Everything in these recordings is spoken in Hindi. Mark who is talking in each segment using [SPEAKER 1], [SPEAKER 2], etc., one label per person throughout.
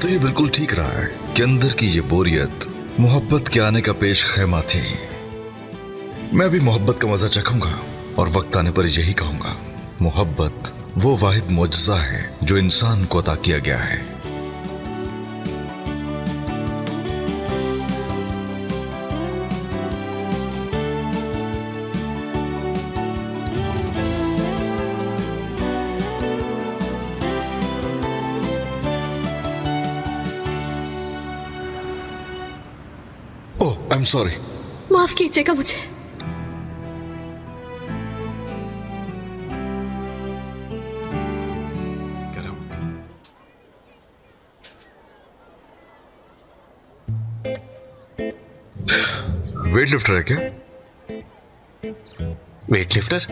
[SPEAKER 1] तो ये बिल्कुल ठीक रहा है कि अंदर की ये बोरियत मोहब्बत के आने का पेश खैमा थी। मैं भी मोहब्बत का मजा चखूंगा और वक्त आने पर यही कहूंगा, मोहब्बत वो वाहिद मुअज्जा है जो इंसान को अता किया गया है। ओह, आई एम सॉरी।
[SPEAKER 2] माफ कीजिएगा मुझे।
[SPEAKER 1] वेट लिफ्टर है क्या?
[SPEAKER 3] Weight lifter?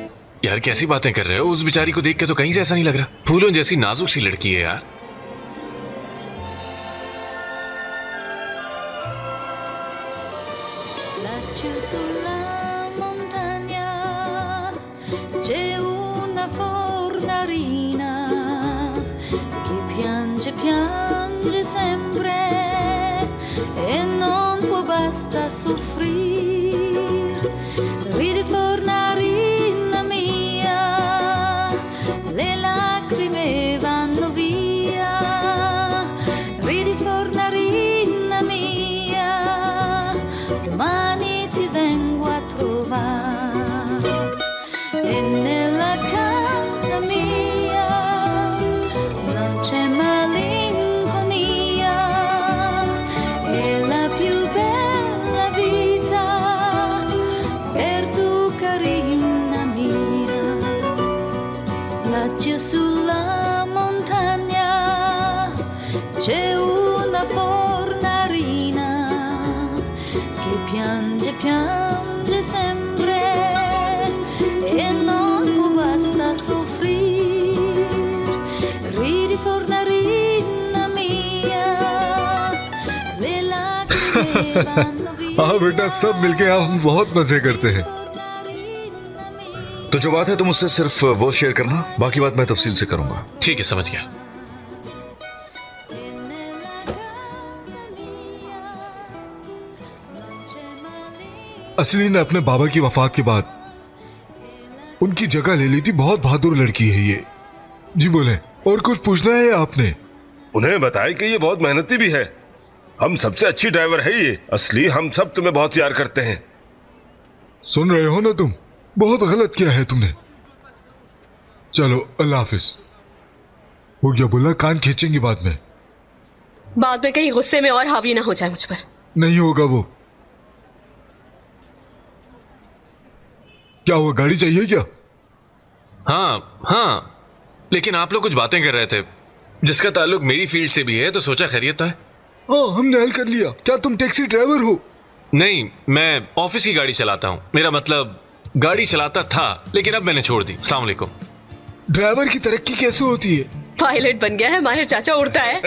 [SPEAKER 3] यार कैसी बातें कर रहे हो? उस बेचारी को देख के तो कहीं से ऐसा नहीं लग रहा। फूलों जैसी नाजुक सी लड़की है यार।
[SPEAKER 4] Laggiù sulla montagna c'è una fornarina che piange sempre e non può basta soffrir. Ridi fornarina mia, le lacrime vanno via. Ridi fornarina mia, domani ti vengo a trovare e nella casa mia non c'è malinconia, è la più bella vita per tu carina mia. Laggiù sulla montagna c'è una fornarina che piange sempre e non può basta soffrir. Ridi fornarina mia, le lacrime vanno via.
[SPEAKER 1] हाँ बेटा, सब मिलके हम बहुत मजे करते हैं। तो जो बात है तुम मुझसे सिर्फ वो शेयर करना, बाकी बात मैं तफसील से करूंगा।
[SPEAKER 3] ठीक है, समझ गया।
[SPEAKER 5] असली ने अपने बाबा की वफात के बाद उनकी जगह ले ली थी। बहुत बहादुर लड़की है ये। जी बोले, और कुछ पूछना है आपने?
[SPEAKER 6] उन्हें बताया कि ये बहुत मेहनती भी है। हम सबसे अच्छी ड्राइवर है ये। असली हम सब तुम्हें बहुत प्यार करते हैं।
[SPEAKER 5] सुन रहे हो ना तुम? बहुत गलत किया है तुमने। चलो अल्लाह हाफिज। हो गया बोला, कान खींचेंगे बाद में।
[SPEAKER 2] बाद में कहीं गुस्से में और हावी ना हो जाए मुझ पर।
[SPEAKER 5] नहीं होगा वो। क्या हुआ, गाड़ी चाहिए क्या?
[SPEAKER 3] हाँ हाँ, लेकिन आप लोग कुछ बातें कर रहे थे जिसका ताल्लुक मेरी फील्ड से भी है, तो सोचा खैरियत तो है।
[SPEAKER 5] हाँ, हमने हल कर लिया। क्या तुम टैक्सी ड्राइवर हो?
[SPEAKER 3] नहीं, मैं ऑफिस की गाड़ी चलाता हूँ। मेरा मतलब गाड़ी चलाता था, लेकिन अब मैंने छोड़ दी। अस्सलाम वालेकुम।
[SPEAKER 5] ड्राइवर की तरक्की कैसे होती है?
[SPEAKER 2] पायलट बन गया है माहिर चाचा, उड़ता है।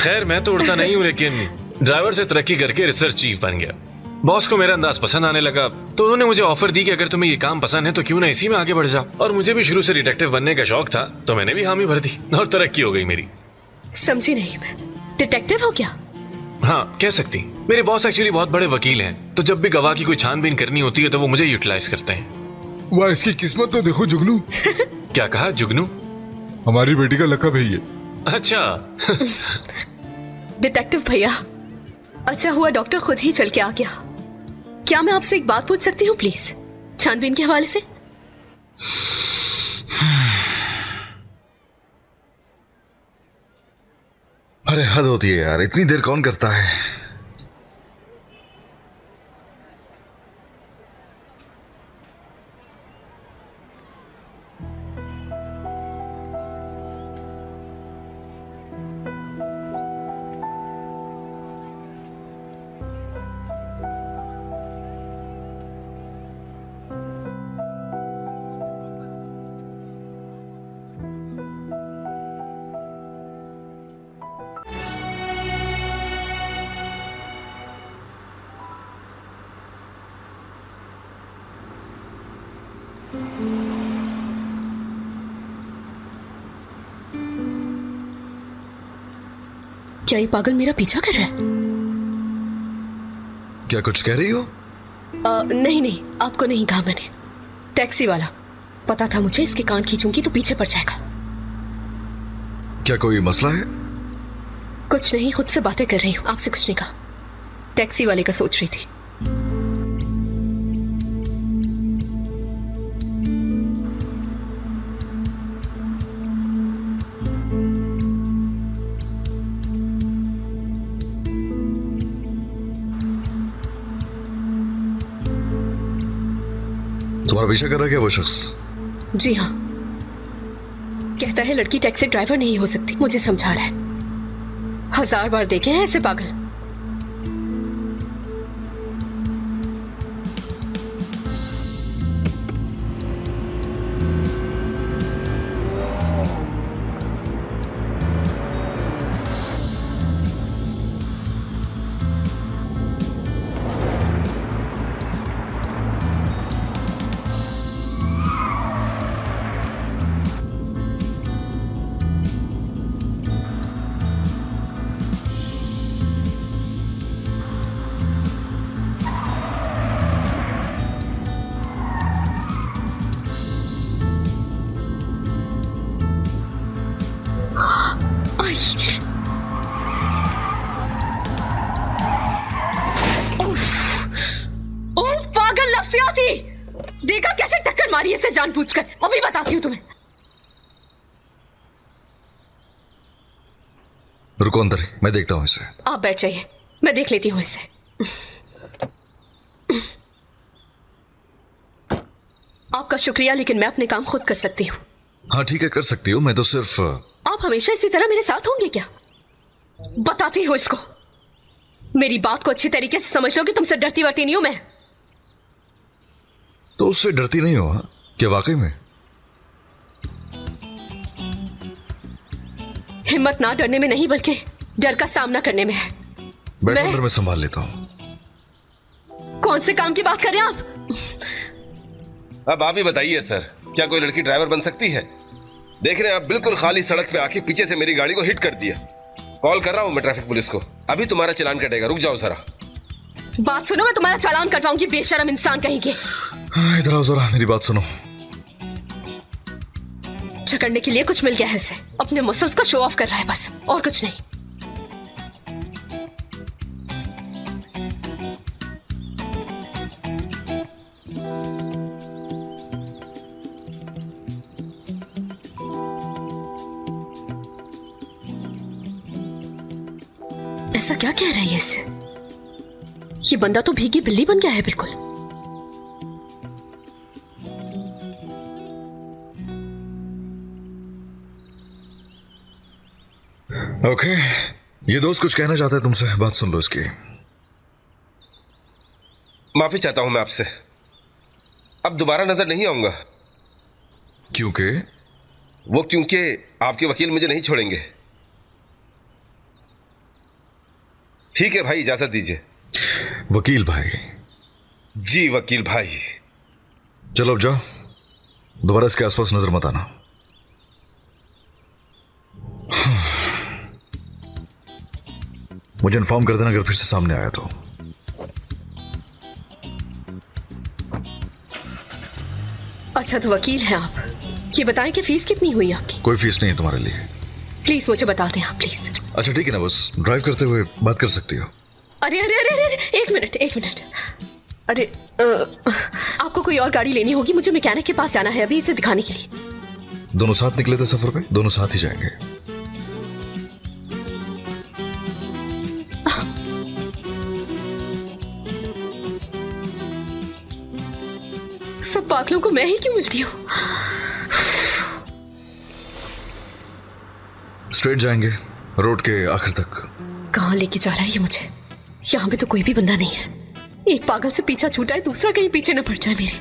[SPEAKER 3] खैर मैं तो उड़ता नहीं हूँ, लेकिन ड्राइवर से तरक्की करके रिसर्च चीफ बन गया। बॉस को मेरा अंदाज पसंद आने लगा, तो उन्होंने मुझे ऑफर दी कि अगर तुम्हें ये काम पसंद है तो क्यों ना इसी में आगे बढ़ जाओ। और मुझे भी शुरू से डिटेक्टिव बनने का शौक था, तो मैंने भी हामी भर दी और तरक्की हो गई मेरी।
[SPEAKER 2] समझी नहीं मैं, डिटेक्टिव हो क्या?
[SPEAKER 3] हाँ, कह सकती। मेरे बॉस एक्चुअली बहुत बड़े वकील हैं, तो जब भी गवाह की कोई छानबीन करनी होती है तो वो मुझे यूटिलाइज करते हैं।
[SPEAKER 5] वाह, इसकी किस्मत तो देखो जुगनू।
[SPEAKER 3] क्या कहा? जुगनू?
[SPEAKER 5] हमारी बेटी का लकब है ये।
[SPEAKER 3] अच्छा।
[SPEAKER 2] डिटेक्टिव भैया, अच्छा हुआ डॉक्टर खुद ही चल के आ गया। क्या मैं आपसे एक बात पूछ सकती हूँ प्लीज, छानबीन के हवाले से?
[SPEAKER 1] अरे हद होती है यार, इतनी देर कौन करता है।
[SPEAKER 2] क्या ये पागल मेरा पीछा कर रहा है?
[SPEAKER 1] क्या कुछ कह रही हो?
[SPEAKER 2] नहीं नहीं, आपको नहीं कहा मैंने। टैक्सी वाला, पता था मुझे इसके कान खींचूंगी तो पीछे पड़ जाएगा।
[SPEAKER 1] क्या कोई मसला है?
[SPEAKER 2] कुछ नहीं, खुद से बातें कर रही हूँ, आपसे कुछ नहीं कहा। टैक्सी वाले का सोच रही थी।
[SPEAKER 1] तुम्हारा पीछा कर रहा है क्या वो शख्स?
[SPEAKER 2] जी हाँ, कहता है लड़की टैक्सी ड्राइवर नहीं हो सकती। मुझे समझा रहा है। 1000 बार देखे हैं ऐसे पागल। देखा कैसे टक्कर मारी इसे जानबूझकर। अभी बताती हूँ तुम्हें।
[SPEAKER 1] रुको अंदर ही, मैं देखता हूँ इसे।
[SPEAKER 2] आप बैठ जाइए, मैं देख लेती हूँ इसे। आपका शुक्रिया, लेकिन मैं अपने काम खुद कर सकती हूँ।
[SPEAKER 1] हाँ ठीक है, कर सकती हो। मैं तो सिर्फ...
[SPEAKER 2] आप हमेशा इसी तरह मेरे साथ होंगे क्या? बताती हूँ इसको। मेरी बात को अच्छी तरीके से समझ लो कि तुमसे डरती वरती नहीं हूं मैं।
[SPEAKER 1] तो उससे डरती नहीं हो? हाँ? क्या वाकई में?
[SPEAKER 2] हिम्मत ना डरने में नहीं, बल्कि डर का सामना करने में है।
[SPEAKER 1] बैठो अंदर, मैं संभाल लेता हूँ।
[SPEAKER 2] कौन से काम की बात कर रहे हैं आप?
[SPEAKER 6] अब आप ही बताइए सर, क्या कोई लड़की ड्राइवर बन सकती है? देख रहे हैं आप, बिल्कुल खाली सड़क पे आके पीछे से मेरी गाड़ी को हिट कर दिया। कॉल कर रहा हूँ मैं ट्रैफिक पुलिस को, अभी तुम्हारा चालान कटेगा। रुक जाओ जरा।
[SPEAKER 2] बात सुनो, मैं तुम्हारा चालान कटवाऊंगी, बेशरम इंसान कहेंगे।
[SPEAKER 1] इधर आओ जरा, मेरी बात सुनो।
[SPEAKER 2] झगड़ने के लिए कुछ मिल गया है इसे। अपने मसल्स का शो ऑफ कर रहा है बस, और कुछ नहीं। ऐसा क्या कह रही है इसे? ये बंदा तो भीगी बिल्ली बन गया है बिल्कुल।
[SPEAKER 1] ओके, ये दोस्त कुछ कहना चाहता है तुमसे, बात सुन लो इसकी।
[SPEAKER 6] माफी चाहता हूं मैं आपसे, अब दोबारा नजर नहीं आऊंगा।
[SPEAKER 1] क्योंकि?
[SPEAKER 6] वो क्योंकि आपके वकील मुझे नहीं छोड़ेंगे। ठीक है भाई, इजाजत दीजिए।
[SPEAKER 1] वकील भाई?
[SPEAKER 6] जी वकील भाई।
[SPEAKER 1] चलो अब जाओ, दोबारा इसके आसपास नजर मत आना। मुझे इन्फॉर्म कर देना अगर फिर से सामने आया तो।
[SPEAKER 2] अच्छा तो वकील हैं आप। ये बताएं कि फीस कितनी हुई आपकी?
[SPEAKER 1] कोई फीस नहीं है तुम्हारे लिए।
[SPEAKER 2] प्लीज मुझे बता दें आप, प्लीज।
[SPEAKER 1] अच्छा ठीक है ना, बस ड्राइव करते हुए बात कर सकती हो।
[SPEAKER 2] अरे अरे अरे अरे, एक मिनट एक मिनट। अरे आपको कोई और गाड़ी लेनी होगी, मुझे मैकेनिक के पास जाना है अभी इसे दिखाने के लिए।
[SPEAKER 1] दोनों साथ निकले थे सफर पे, दोनों साथ ही जाएंगे।
[SPEAKER 2] सब पागलों को मैं ही क्यों मिलती हूँ?
[SPEAKER 1] स्ट्रेट जाएंगे रोड के आखिर तक।
[SPEAKER 2] कहाँ लेके जा रहा है ये मुझे? यहाँ पे तो कोई भी बंदा नहीं है। एक पागल से पीछा छूटा है, दूसरा कहीं पीछे न पड़ जाए मेरे।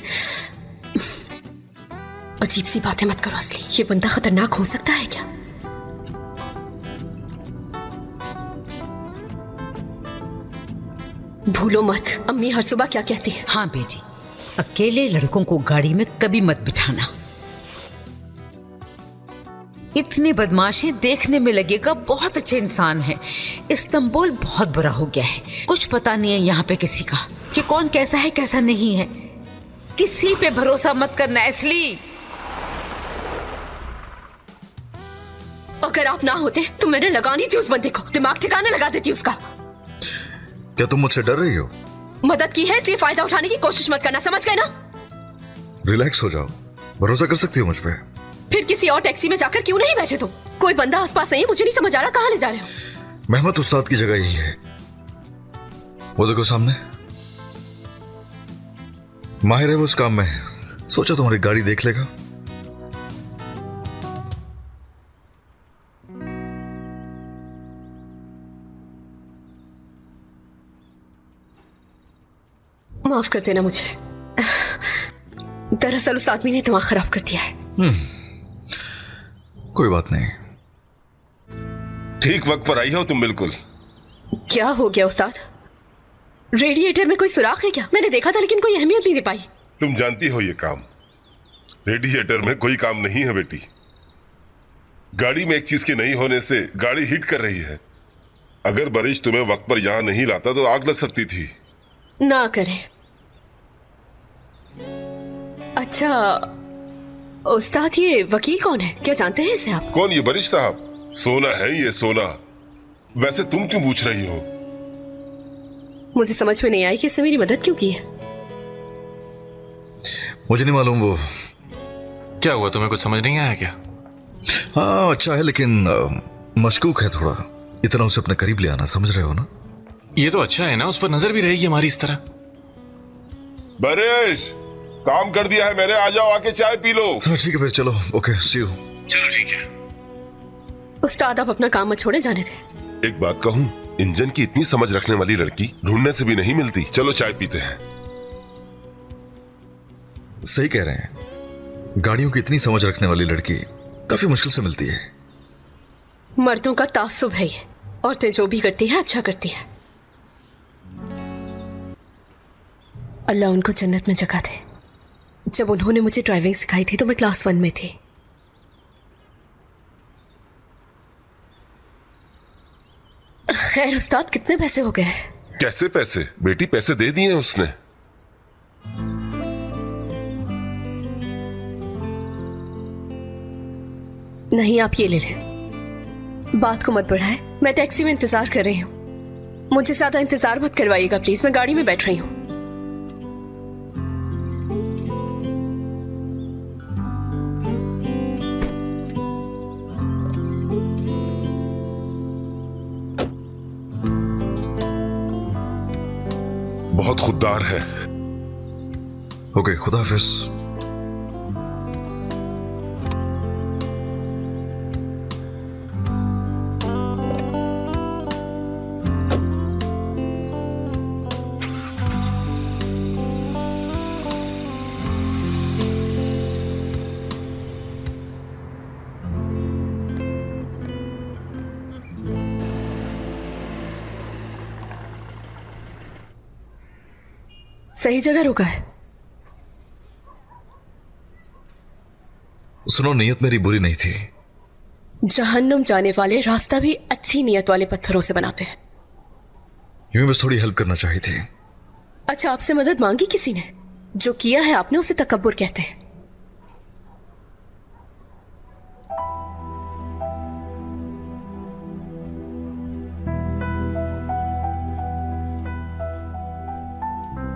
[SPEAKER 2] अजीब सी बातें मत करो असली। ये बंदा खतरनाक हो सकता है क्या? भूलो मत, अम्मी हर सुबह क्या कहती है।
[SPEAKER 7] हाँ बेटी, अकेले लड़कों को गाड़ी में कभी मत बिठाना। इतनी बदमाशी देखने में लगेगा बहुत अच्छे इंसान है। इस्तांबुल बहुत बुरा हो गया है। कुछ पता नहीं है यहाँ पे किसी का कि कौन कैसा है कैसा नहीं है। किसी पे भरोसा मत करना एस्ली।
[SPEAKER 2] अगर आप ना होते तो मैंने लगानी थी उस बंदे को, दिमाग ठिकाने लगा देती उसका।
[SPEAKER 1] क्या तुम मुझसे डर रही हो?
[SPEAKER 2] मदद की है इसलिए फायदा उठाने की कोशिश मत करना, समझ गए ना?
[SPEAKER 1] रिलैक्स हो जाओ, भरोसा कर सकती हो मुझ पे।
[SPEAKER 2] फिर किसी और टैक्सी में जाकर क्यों नहीं बैठे तुम? कोई बंदा आसपास नहीं है, मुझे नहीं समझ आ रहा कहाँ ले जा रहे हो।
[SPEAKER 1] मेहमत उस्ताद की जगह यही है, वो देखो सामने। माहिर है वो उस काम में, सोचा तुम्हारी गाड़ी देख लेगा।
[SPEAKER 2] माफ कर देना मुझे, दरअसल उस आदमी ने दिमाग खराब कर दिया है।
[SPEAKER 1] कोई बात नहीं।
[SPEAKER 6] ठीक वक्त पर आई हो तुम बिल्कुल।
[SPEAKER 2] क्या हो गया उस्ताद? रेडिएटर में कोई सुराख है क्या? मैंने देखा था लेकिन कोई अहमियत नहीं दे पाई।
[SPEAKER 8] तुम जानती हो ये काम, रेडिएटर में कोई काम नहीं है बेटी। गाड़ी में एक चीज के नहीं होने से गाड़ी हिट कर रही है। अगर बारिश तुम्हें वक्त पर यहां नहीं लाता तो आग लग सकती थी।
[SPEAKER 2] ना करे। अच्छा उस्ताद, ये वकील कौन है? क्या जानते हैं इसे आप?
[SPEAKER 8] कौन? ये बारिश साहब? सोना है ये, सोना। वैसे तुम क्यों पूछ रही हो?
[SPEAKER 2] मुझे समझ में नहीं आई कि इसने मेरी मदद क्यों की है।
[SPEAKER 1] मुझे नहीं मालूम वो।
[SPEAKER 3] क्या हुआ, तुम्हें कुछ समझ नहीं आया क्या?
[SPEAKER 1] हाँ अच्छा है लेकिन मशकूक है थोड़ा। इतना उसे अपने करीब ले आना, समझ रहे हो ना?
[SPEAKER 3] ये तो अच्छा है ना, उस पर नजर भी रहेगी हमारी इस तरह।
[SPEAKER 8] बारिश, काम कर दिया है मैंने, आ जाओ आके चाय पी लो।
[SPEAKER 1] हाँ ठीक है फिर, चलो ओके सी यू।
[SPEAKER 3] चलो ठीक है।
[SPEAKER 2] उस्ताद आप अपना काम मत छोड़े, जाने थे।
[SPEAKER 8] एक बात कहूं, इंजन की इतनी समझ रखने वाली लड़की ढूंढने से भी नहीं मिलती। चलो चाय पीते हैं।
[SPEAKER 1] सही कह रहे हैं, गाड़ियों की इतनी समझ रखने वाली लड़की काफी मुश्किल से मिलती है।
[SPEAKER 2] मर्दों का तासुब है ये, औरतें जो भी करती है अच्छा करती है। अल्लाह उनको जन्नत में जगह दे। जब उन्होंने मुझे ड्राइविंग सिखाई थी तो मैं क्लास 1 में थी। खैर उस्ताद, कितने पैसे हो गए?
[SPEAKER 8] कैसे पैसे? बेटी पैसे दे दिए उसने।
[SPEAKER 2] नहीं, आप ये ले लें। बात को मत बढ़ाएं, मैं टैक्सी में इंतजार कर रही हूँ। मुझे ज्यादा इंतजार मत करवाइएगा प्लीज, मैं गाड़ी में बैठ रही हूँ।
[SPEAKER 8] बहुत खुददार है।
[SPEAKER 1] ओके, खुदा हाफिज।
[SPEAKER 2] सही जगह रुका है।
[SPEAKER 1] सुनो, नियत मेरी बुरी नहीं थी।
[SPEAKER 2] जहन्नुम जाने वाले रास्ता भी अच्छी नियत वाले पत्थरों से बनाते हैं।
[SPEAKER 1] यूं बस थोड़ी हेल्प करना चाहिए थी।
[SPEAKER 2] अच्छा, आपसे मदद मांगी किसी ने? जो किया है आपने उसे तकब्बुर कहते हैं।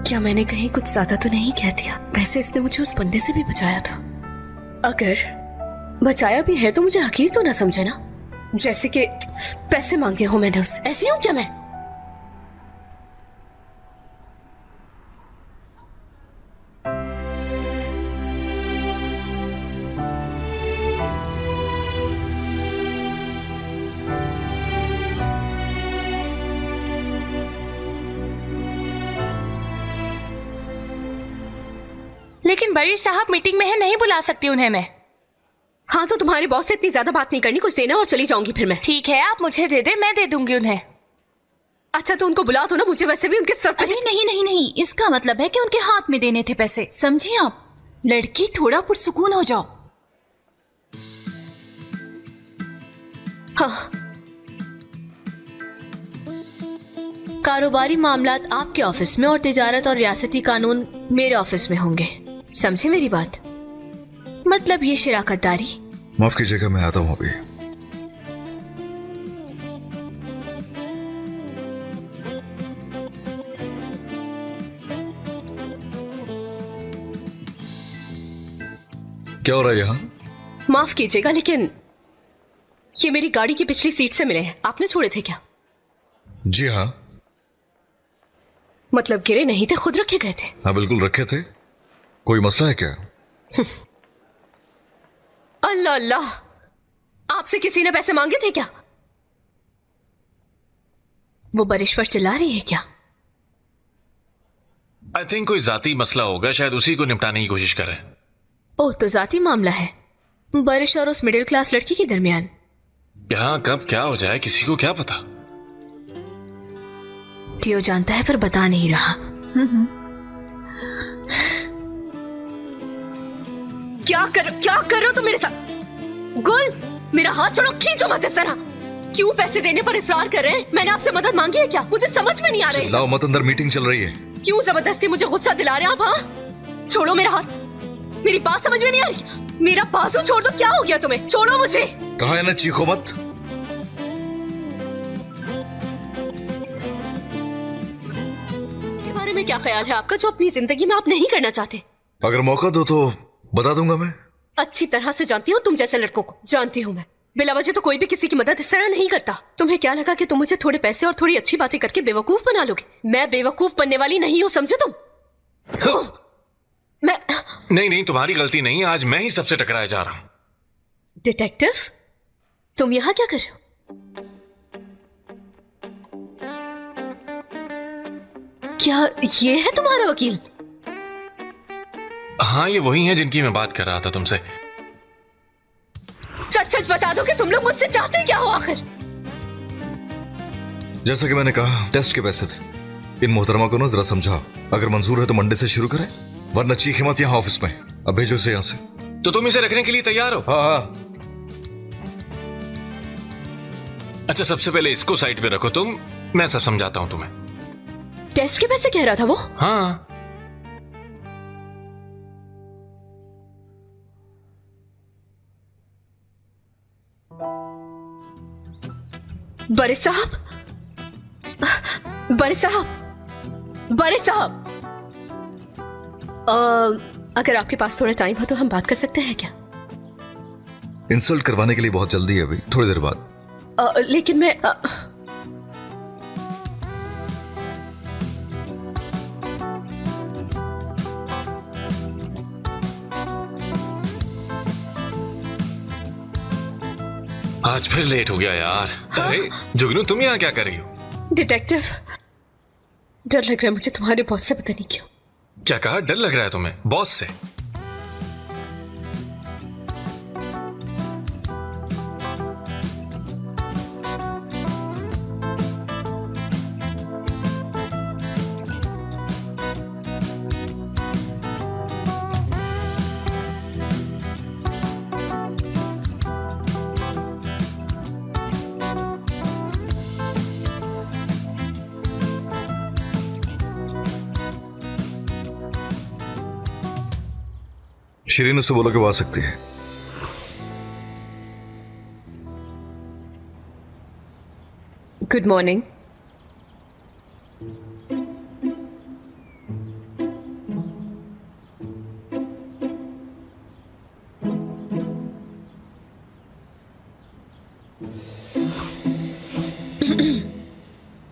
[SPEAKER 2] क्या मैंने कहीं कुछ ज्यादा तो नहीं कह दिया? वैसे इसने मुझे उस बंदे से भी बचाया था। अगर बचाया भी है तो मुझे हकीर तो ना समझे ना, जैसे कि पैसे मांगे हो मैंने उससे। ऐसी हूं क्या मैं?
[SPEAKER 9] लेकिन बड़ी साहब मीटिंग में है, नहीं बुला सकती उन्हें मैं।
[SPEAKER 2] हाँ तो तुम्हारे बॉस से इतनी ज्यादा बात नहीं करनी, कुछ देना और चली जाऊंगी फिर मैं।
[SPEAKER 9] ठीक है, आप मुझे दे दे, मैं दे दूंगी उन्हें।
[SPEAKER 2] अच्छा तो उनको बुला दो ना, मुझे वैसे भी उनके सर पे।
[SPEAKER 10] अरे नहीं नहीं नहीं, इसका मतलब है कि उनके हाथ में देने थे पैसे, समझी आप? लड़की थोड़ा पुरसुकून हो जाओ।
[SPEAKER 2] हाँ,
[SPEAKER 9] कारोबारी मामलात आपके ऑफिस में और तिजारत और रियासती कानून मेरे ऑफिस में होंगे। समझे मेरी बात? मतलब ये शराकतदारी।
[SPEAKER 1] माफ कीजिएगा, मैं आता हूं अभी। क्या हो रहा है यहाँ?
[SPEAKER 2] माफ कीजिएगा लेकिन ये मेरी गाड़ी की पिछली सीट से मिले हैं। आपने छोड़े थे क्या?
[SPEAKER 1] जी हाँ।
[SPEAKER 2] मतलब गिरे नहीं थे, खुद रखे गए थे?
[SPEAKER 1] हाँ बिल्कुल रखे थे। कोई मसला है क्या?
[SPEAKER 2] अल्लाह अल्लाह, आपसे किसी ने पैसे मांगे थे क्या? वो बरिश पर चिल्ला रही है क्या?
[SPEAKER 3] आई थिंक कोई जाती मसला होगा, शायद उसी को निपटाने की कोशिश कर रहे हैं।
[SPEAKER 2] ओह, तो जाती मामला है बारिश और उस मिडिल क्लास लड़की के दरमियान।
[SPEAKER 3] यहाँ कब क्या हो जाए किसी को क्या पता।
[SPEAKER 2] टियो जानता है पर बता नहीं रहा। क्या कर रहे हो तुम मेरे साथ? गुल, मेरा हाथ छोड़ो, खींचो मत इस तरह। क्यों पैसे देने पर इसरार कर रहे हैं? मैंने आपसे मदद मांगी है क्या? मुझे समझ में नहीं आ रही।
[SPEAKER 1] लाओ मत, अंदर मीटिंग चल रही है।
[SPEAKER 2] क्यों जबरदस्ती मुझे गुस्सा दिला रहे हैं आप? हाँ, छोड़ो मेरा हाथ। मेरी बात समझ में नहीं आ रही। मेरा बाजू छोड़ दो। क्या हो गया तुम्हें? छोड़ो मुझे।
[SPEAKER 1] कहा है ना, चीखो मत।
[SPEAKER 2] के बारे में क्या ख्याल है आपका जो अपनी जिंदगी में आप नहीं करना चाहते?
[SPEAKER 1] अगर मौका दो तो बता दूंगा मैं।
[SPEAKER 2] अच्छी तरह से जानती हूँ तुम जैसे लड़कों को। जानती हूँ मैं। बिला वजह तो कोई भी किसी की मदद इस तरह नहीं करता। तुम्हें क्या लगा कि तुम मुझे थोड़े पैसे और थोड़ी अच्छी बातें करके बेवकूफ बना लोगे? मैं बेवकूफ बनने वाली नहीं हूँ, समझे तुम? मैं
[SPEAKER 3] नहीं, तुम्हारी गलती नहीं, आज मैं ही सबसे टकराया जा रहा हूं।
[SPEAKER 2] डिटेक्टिव, तुम यहाँ क्या कर रहे हो? क्या ये है तुम्हारा वकील?
[SPEAKER 3] हाँ, ये वही है जिनकी मैं बात कर रहा था तुमसे।
[SPEAKER 2] सच सच बता दो कि तुम लोग मुझसे चाहते क्या हो आखिर?
[SPEAKER 1] जैसा कि मैंने कहा, टेस्ट के पैसे थे। इन मोहतरमा को ना जरा समझाओ। अगर मंजूर है तो मंडे से शुरू करें, वरना चीखे मत यहाँ ऑफिस में। अब भेजो इसे यहाँ से।
[SPEAKER 3] तो तुम इसे रखने के लिए तैयार हो?
[SPEAKER 1] हाँ हाँ।
[SPEAKER 3] अच्छा, सबसे पहले इसको साइड पे रखो तुम, मैं सब समझाता हूं तुम्हें।
[SPEAKER 2] टेस्ट के पैसे कह रहा था वो?
[SPEAKER 3] हाँ।
[SPEAKER 2] बड़े साहब, बड़े साहब, बड़े साहब, अगर आपके पास थोड़ा टाइम हो तो हम बात कर सकते हैं क्या?
[SPEAKER 1] इंसल्ट करवाने के लिए बहुत जल्दी है अभी, थोड़ी देर बाद।
[SPEAKER 2] लेकिन मैं
[SPEAKER 3] आज फिर लेट हो गया यार। अरे जुगनू, तुम यहाँ क्या कर रही हो?
[SPEAKER 2] डिटेक्टिव, डर लग रहा है मुझे तुम्हारे बॉस से, पता नहीं क्यों।
[SPEAKER 3] क्या कहा? डर लग रहा है तुम्हें बॉस से?
[SPEAKER 1] शिरीन से बोलो कि वो आ सकती है।
[SPEAKER 2] Good morning.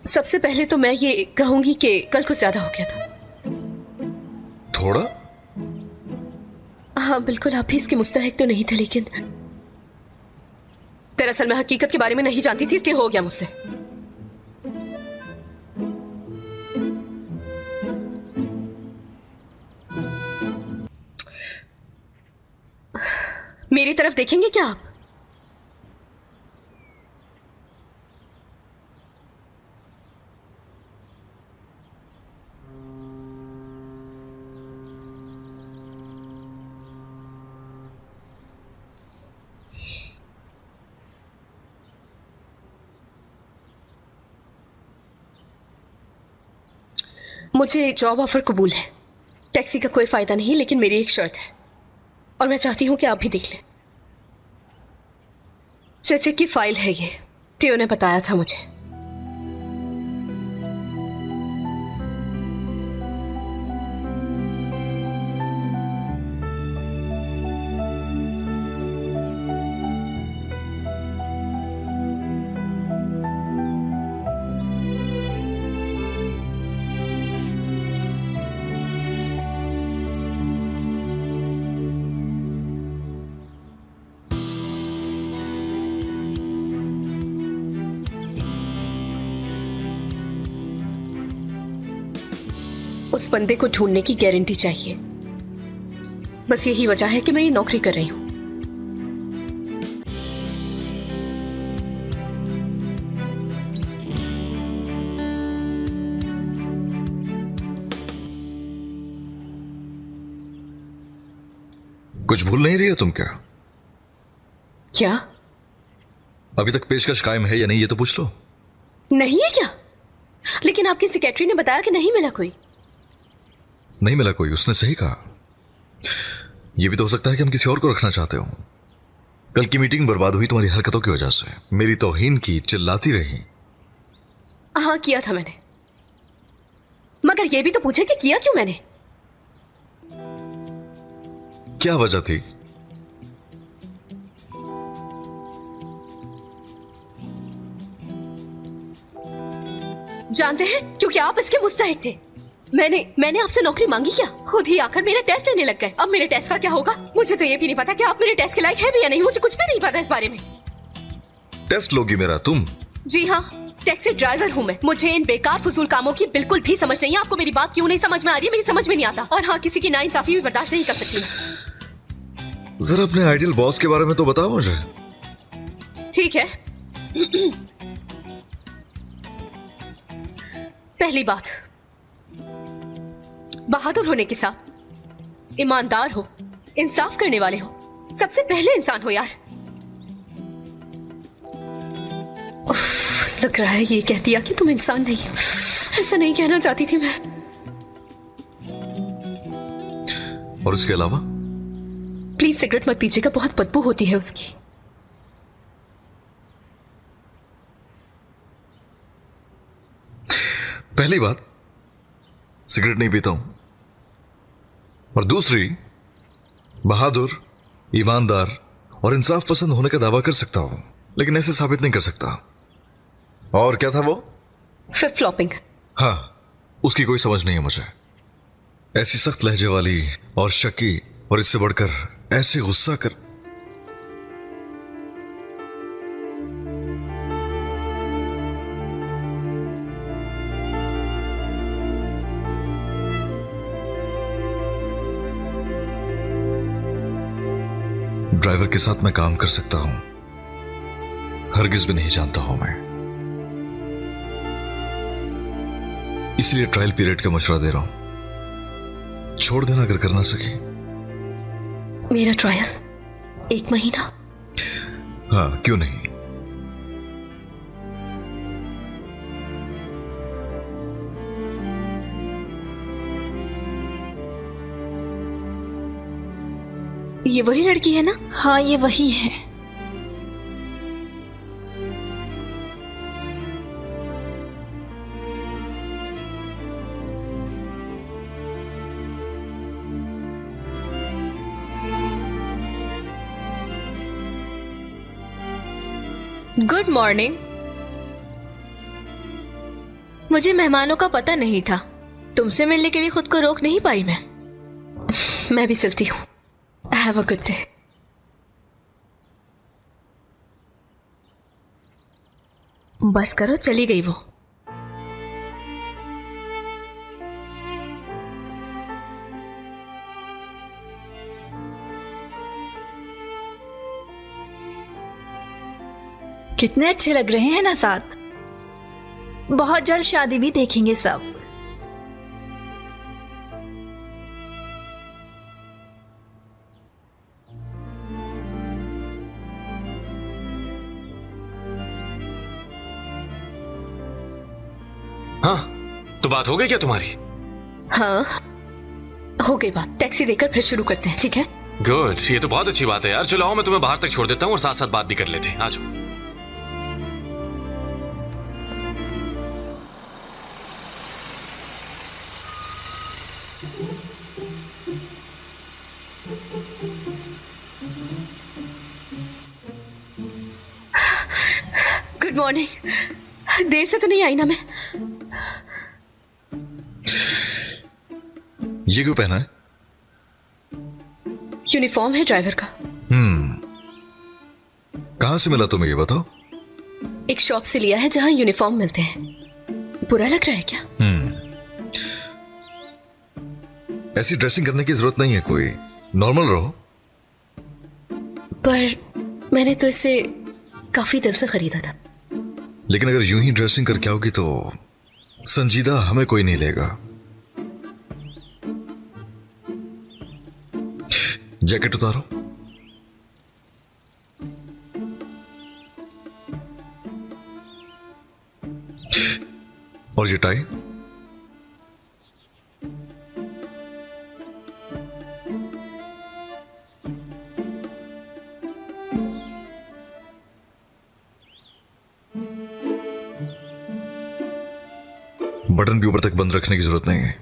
[SPEAKER 2] सबसे पहले तो मैं ये कहूंगी कि कल कुछ ज्यादा हो गया था।
[SPEAKER 1] थोड़ा?
[SPEAKER 2] हाँ बिल्कुल, आप भी इसके मुस्तहिक तो नहीं थे, लेकिन दरअसल मैं हकीकत के बारे में नहीं जानती थी, इसलिए हो गया मुझसे। मेरी तरफ देखेंगे क्या आप? मुझे जॉब ऑफर कबूल है। टैक्सी का कोई फायदा नहीं, लेकिन मेरी एक शर्त है और मैं चाहती हूं कि आप भी देख लें। चेक की फाइल है ये, टियो ने बताया था मुझे। उस बंदे को ढूंढने की गारंटी चाहिए। बस यही वजह है कि मैं ये नौकरी कर रही हूं।
[SPEAKER 1] कुछ भूल नहीं रही हो तुम क्या?
[SPEAKER 2] क्या?
[SPEAKER 1] अभी तक पेशकश कायम है या नहीं, ये तो पूछ लो।
[SPEAKER 2] नहीं है क्या? लेकिन आपकी सेक्रेटरी ने बताया कि नहीं मिला कोई।
[SPEAKER 1] नहीं मिला कोई, उसने सही कहा। यह भी तो हो सकता है कि हम किसी और को रखना चाहते हो। कल की मीटिंग बर्बाद हुई तुम्हारी हरकतों की वजह से। मेरी तौहीन की, चिल्लाती रही।
[SPEAKER 2] हाँ किया था मैंने, मगर यह भी तो पूछे कि किया क्यों मैंने।
[SPEAKER 1] क्या वजह थी?
[SPEAKER 2] जानते हैं, क्योंकि आप इसके मुस्तहिक थे। मैंने आपसे नौकरी मांगी क्या? खुद ही आकर मेरे टेस्ट लेने लग गए। अब मेरे टेस्ट का क्या होगा? मुझे तो ये भी नहीं पता कि आप मेरे टेस्ट के लायक है भी या नहीं। मुझे कुछ भी नहीं पता इस बारे में।
[SPEAKER 1] टेस्ट लोगी मेरा तुम?
[SPEAKER 2] जी हाँ, टैक्सी ड्राइवर हूँ मैं। मुझे इन बेकार फजूल कामों की बिल्कुल भी समझ नहीं है। आपको मेरी बात क्यों नहीं समझ में आ रही है? मेरी समझ में नहीं आता। और हाँ, किसी की नाइंसाफी भी बर्दाश्त नहीं कर सकती मैं।
[SPEAKER 1] जरा अपने आइडियल बॉस के बारे में तो बताओ मुझे।
[SPEAKER 2] ठीक है। पहली बात, बहादुर होने के साथ ईमानदार हो, इंसाफ करने वाले हो, सबसे पहले इंसान हो यार। लग रहा है ये कह दिया कि तुम इंसान नहीं हो। ऐसा नहीं कहना चाहती थी मैं।
[SPEAKER 1] और इसके अलावा?
[SPEAKER 2] प्लीज सिगरेट मत पीजिएगा, बहुत बदबू होती है उसकी।
[SPEAKER 1] पहली बात, सिगरेट नहीं पीता हूं। और दूसरी, बहादुर, ईमानदार और इंसाफ पसंद होने का दावा कर सकता हूं, लेकिन ऐसे साबित नहीं कर सकता। और क्या था वो?
[SPEAKER 2] Flip flopping.
[SPEAKER 1] हाँ, उसकी कोई समझ नहीं है मुझे। ऐसी सख्त लहजे वाली और शकी, और इससे बढ़कर ऐसे गुस्सा कर। ड्राइवर के साथ मैं काम कर सकता हूं, हरगिज भी नहीं जानता हूं मैं। इसलिए ट्रायल पीरियड का मशवरा दे रहा हूं। छोड़ देना अगर कर ना सके।
[SPEAKER 2] मेरा ट्रायल 1 महीना?
[SPEAKER 1] हाँ, क्यों नहीं।
[SPEAKER 2] ये वही लड़की है ना?
[SPEAKER 10] हाँ, ये वही है।
[SPEAKER 9] Good morning. मुझे मेहमानों का पता नहीं था। तुमसे मिलने के लिए खुद को रोक नहीं पाई मैं।
[SPEAKER 2] मैं भी चलती हूँ। Have a good day. बस करो, चली गई वो।
[SPEAKER 10] कितने अच्छे लग रहे हैं ना साथ। बहुत जल्द शादी भी देखेंगे सब।
[SPEAKER 3] हाँ, तो बात हो गई क्या तुम्हारी?
[SPEAKER 2] हाँ, हो गई बात। टैक्सी देकर फिर शुरू करते हैं, ठीक है?
[SPEAKER 3] गुड, ये तो बहुत अच्छी बात है यार। चलो आओ, मैं तुम्हें बाहर तक छोड़ देता हूँ और साथ साथ बात भी कर लेते हैं। आ जाओ।
[SPEAKER 2] Good morning. देर से तो नहीं आई ना मैं?
[SPEAKER 1] ये क्यों पहना है?
[SPEAKER 2] यूनिफॉर्म है ड्राइवर का।
[SPEAKER 1] कहां से मिला तुम्हें, ये बताओ?
[SPEAKER 2] एक शॉप से लिया है जहां यूनिफॉर्म मिलते हैं। बुरा लग रहा है क्या?
[SPEAKER 1] ऐसी ड्रेसिंग करने की जरूरत नहीं है, कोई नॉर्मल रहो।
[SPEAKER 2] पर मैंने तो इसे काफी दिल से खरीदा था।
[SPEAKER 1] लेकिन अगर यूं ही ड्रेसिंग करके आओगी तो संजीदा हमें कोई नहीं लेगा। जैकेट उतारो। और ये टाई। बटन भी ऊपर तक बंद रखने की जरूरत नहीं है।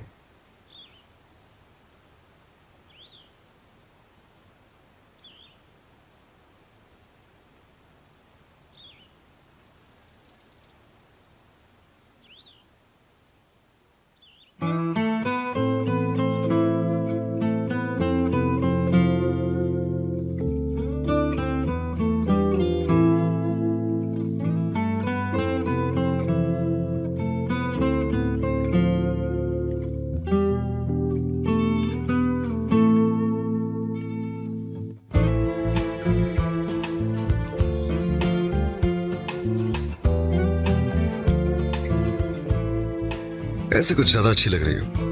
[SPEAKER 1] ऐसे कुछ ज्यादा अच्छी लग रही हो।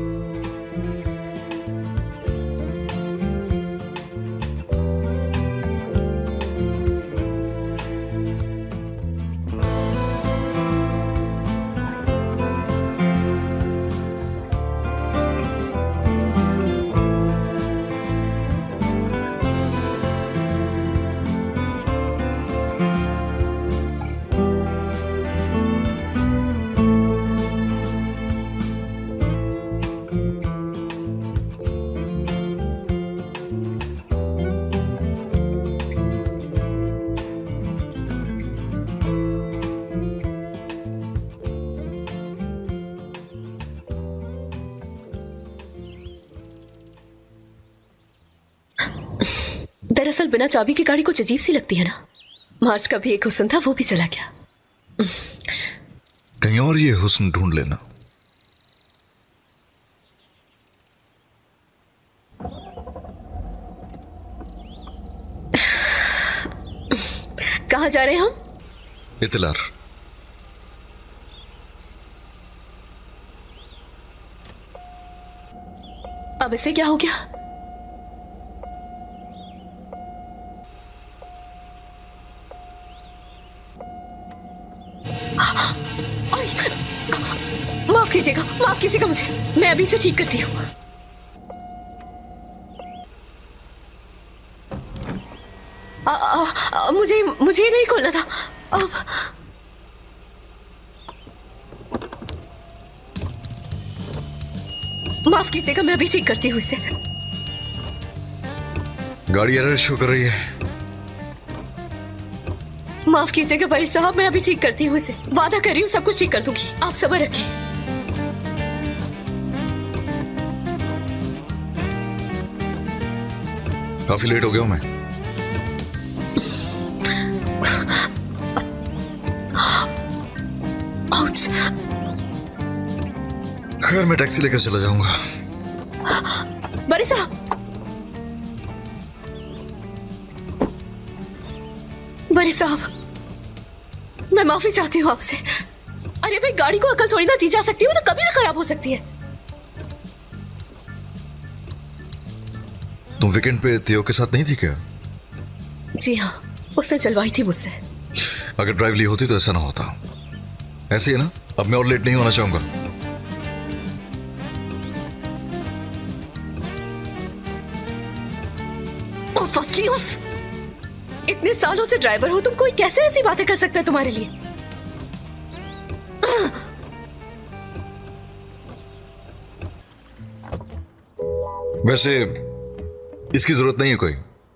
[SPEAKER 2] दरअसल बिना चाबी की गाड़ी कुछ अजीब सी लगती है ना। मार्च का भी एक हुस्न था, वो भी चला गया।
[SPEAKER 1] कहीं और ये हुस्न ढूंढ लेना।
[SPEAKER 2] कहाँ जा रहे हैं हम?
[SPEAKER 1] इतलार।
[SPEAKER 2] अब इसे क्या हो गया? माफ कीजिएगा मुझे, मैं अभी से ठीक करती हूँ। मुझे नहीं खोलना था। माफ कीजिएगा, मैं अभी ठीक करती हूँ इसे।
[SPEAKER 1] गाड़ी एरर शो कर रही है।
[SPEAKER 2] माफ कीजिएगा भाई साहब, मैं अभी ठीक करती हूँ इसे। वादा कर रही हूँ सब कुछ ठीक कर दूंगी, आप सब्र रखें।
[SPEAKER 1] काफी लेट हो गया हूं मैं।
[SPEAKER 2] आउच।
[SPEAKER 1] खैर मैं टैक्सी लेकर चला जाऊंगा।
[SPEAKER 2] बड़े साहब, बड़े साहब, मैं माफी चाहती हूँ आपसे। अरे भाई, गाड़ी को अकल थोड़ी ना दी जा सकती है, वो तो कभी भी खराब हो सकती है।
[SPEAKER 1] तुम वीकेंड पे थियो के साथ नहीं थी क्या?
[SPEAKER 2] जी हाँ, उसने चलवाई थी मुझसे।
[SPEAKER 1] अगर ड्राइव ली होती तो ऐसा ना होता। ऐसे ही है ना, अब मैं और लेट नहीं होना चाहूंगा।
[SPEAKER 2] फर्स्टली इतने सालों से ड्राइवर हो तुम, कोई कैसे ऐसी बातें कर सकता है तुम्हारे लिए?
[SPEAKER 1] वैसे इसकी जरूरत नहीं है कोई,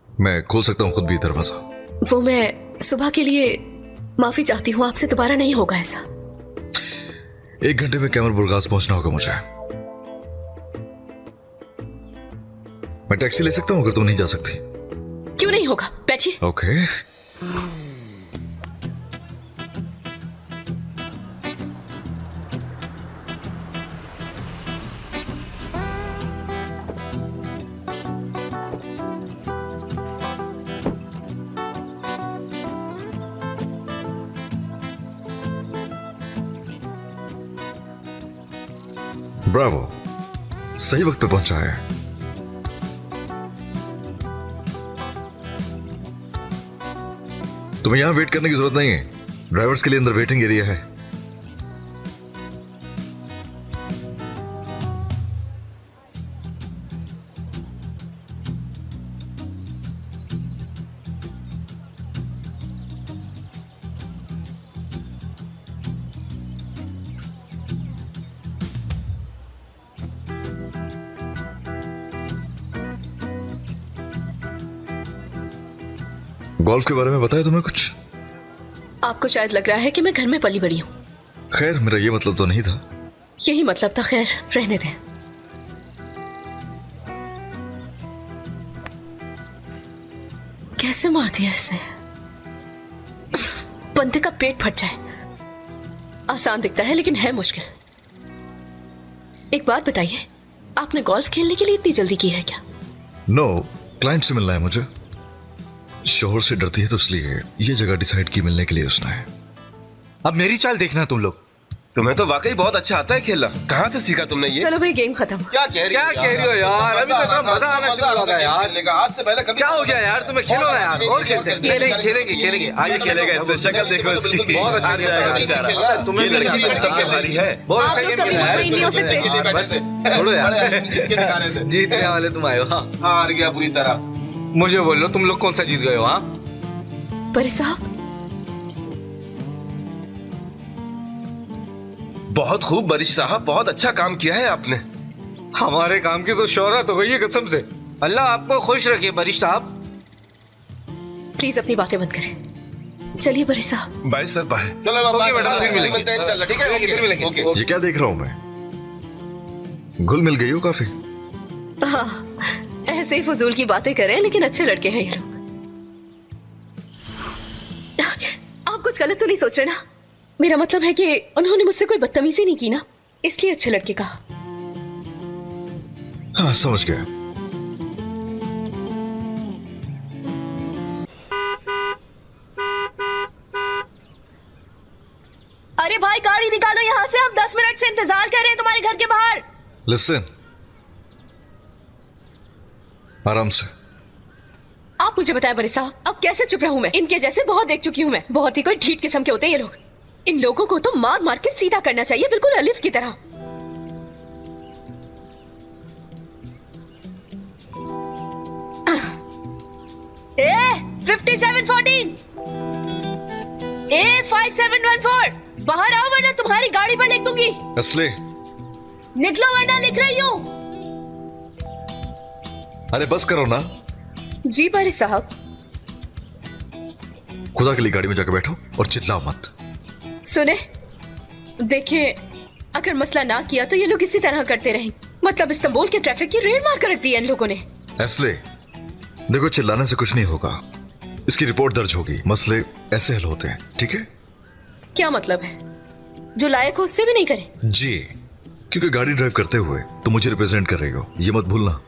[SPEAKER 1] मैं खोल सकता हूँ खुद भी दरवाजा।
[SPEAKER 2] वो मैं सुबह के लिए माफी चाहती हूँ आपसे, दोबारा नहीं होगा ऐसा।
[SPEAKER 1] 1 घंटे में कैमर बुरगास पहुंचना होगा मुझे। मैं टैक्सी ले सकता हूँ अगर तुम नहीं जा सकती।
[SPEAKER 2] क्यों नहीं होगा, बैठिए।
[SPEAKER 1] ओके। ब्रावो, सही वक्त पे पहुंचा है। तुम्हें यहां वेट करने की जरूरत नहीं है, ड्राइवर्स के लिए अंदर वेटिंग एरिया है। गोल्फ के बारे में बताया तुम्हें कुछ?
[SPEAKER 2] आपको शायद लग रहा है कि मैं घर में पली बड़ी हूँ।
[SPEAKER 1] खैर, मेरा ये मतलब तो नहीं था।
[SPEAKER 2] यही मतलब था, खैर रहने दें। कैसे मार दिया इसने? बंदे का पेट फट जाए आसान दिखता है लेकिन है मुश्किल। एक बात बताइए, आपने गोल्फ खेलने के लिए इतनी जल्दी की है क्या?
[SPEAKER 1] नो, क्लाइंट से मिलना है मुझे। शोहर से डरती है तो इसलिए ये जगह डिसाइड की मिलने के लिए उसने है।
[SPEAKER 11] अब मेरी चाल देखना तुम लोग।
[SPEAKER 6] तुम्हें तो वाकई बहुत अच्छा आता है खेलना। कहाँ से सीखा तुमने ये?
[SPEAKER 2] चलो भाई, गेम खत्म।
[SPEAKER 11] क्या कह रही हो यार? अभी तो इतना मजा आना शुरू हो गया यार।
[SPEAKER 6] आज से पहले कभी
[SPEAKER 11] क्या हो गया यार? तुम्हें खेलो ना यार, और खेलते हैं। खेलेंगे
[SPEAKER 6] आगे खेलेगा इससे। शक्ल देखो इसकी,
[SPEAKER 11] बहुत अच्छा
[SPEAKER 6] आ जाएगा बेचारा।
[SPEAKER 11] तुम्हें
[SPEAKER 6] ये लड़की तुम सबके भारी है।
[SPEAKER 11] बहुत
[SPEAKER 2] आप
[SPEAKER 11] अच्छा
[SPEAKER 2] लोग
[SPEAKER 11] गेम
[SPEAKER 2] कभी
[SPEAKER 11] खेला
[SPEAKER 2] मुंबई नहीं हो सकते।
[SPEAKER 11] यार। बस छोड़ो यार, जीतने वाले तुम आए हो। हाँ,
[SPEAKER 6] हार गया पूरी तरह।
[SPEAKER 11] मुझे बोलो, तुम लोग कौन सा जीत गए हो? हाँ,
[SPEAKER 2] परी साहब,
[SPEAKER 6] बहुत खूब बरिश साहब, बहुत अच्छा काम किया है आपने।
[SPEAKER 11] हमारे काम की तो शोहरत हो गई है कसम से। अल्लाह आपको खुश रखे बरिश साहब।
[SPEAKER 2] प्लीज अपनी बातें बंद करें। चलिए बरिश साहब।
[SPEAKER 6] Bye sir, bye.
[SPEAKER 11] Okay madam, फिर मिलेंगे। ठीक है, फिर मिलेंगे।
[SPEAKER 1] ये क्या देख रहा हूं मैं? घुल मिल गई हो काफी।
[SPEAKER 2] हाँ, ऐसे ही फजूल की बातें करें, लेकिन अच्छे लड़के हैं ये लोग। आप कुछ गलत तो नहीं सोच रहे ना? मेरा मतलब है कि उन्होंने मुझसे कोई बदतमीजी नहीं की ना, इसलिए अच्छे लड़के कहा।
[SPEAKER 1] हाँ, समझ गया।
[SPEAKER 9] अरे भाई, गाड़ी निकालो यहाँ से, हम 10 मिनट से इंतजार कर रहे हैं तुम्हारे घर के बाहर।
[SPEAKER 1] लिसन, आराम से।
[SPEAKER 2] आप मुझे बताएं बड़े साहब, अब कैसे चुप रहूं मैं? इनके जैसे बहुत देख चुकी हूं मैं। बहुत ही कोई ढीठ किस्म के होते हैं ये लोग। इन लोगों को तो मार मार के सीधा करना चाहिए, बिल्कुल अलिफ की तरह।
[SPEAKER 9] ए 5714 ए 5714, बाहर आओ वरना तुम्हारी गाड़ी पर लिख दूंगी।
[SPEAKER 1] असले,
[SPEAKER 9] निकलो वरना लिख रही हूँ।
[SPEAKER 1] अरे बस करो ना।
[SPEAKER 2] जी बड़े साहब।
[SPEAKER 1] खुदा के लिए गाड़ी में जाकर बैठो और चिल्लाओ मत।
[SPEAKER 2] सुने, देखिए, अगर मसला ना किया तो ये लोग इसी तरह करते रहेंगे। मतलब इस्तांबुल के ट्रैफिक की रेड मार कर रख दी है इन लोगों ने।
[SPEAKER 1] असले, देखो, चिल्लाने से कुछ नहीं होगा। इसकी रिपोर्ट दर्ज होगी, मसले ऐसे हल होते हैं, ठीक है?
[SPEAKER 2] क्या मतलब है? जो लायक हो उससे भी नहीं करे?
[SPEAKER 1] जी, क्योंकि गाड़ी ड्राइव करते हुए तो मुझे रिप्रेजेंट कर रही हो, ये मत भूलना।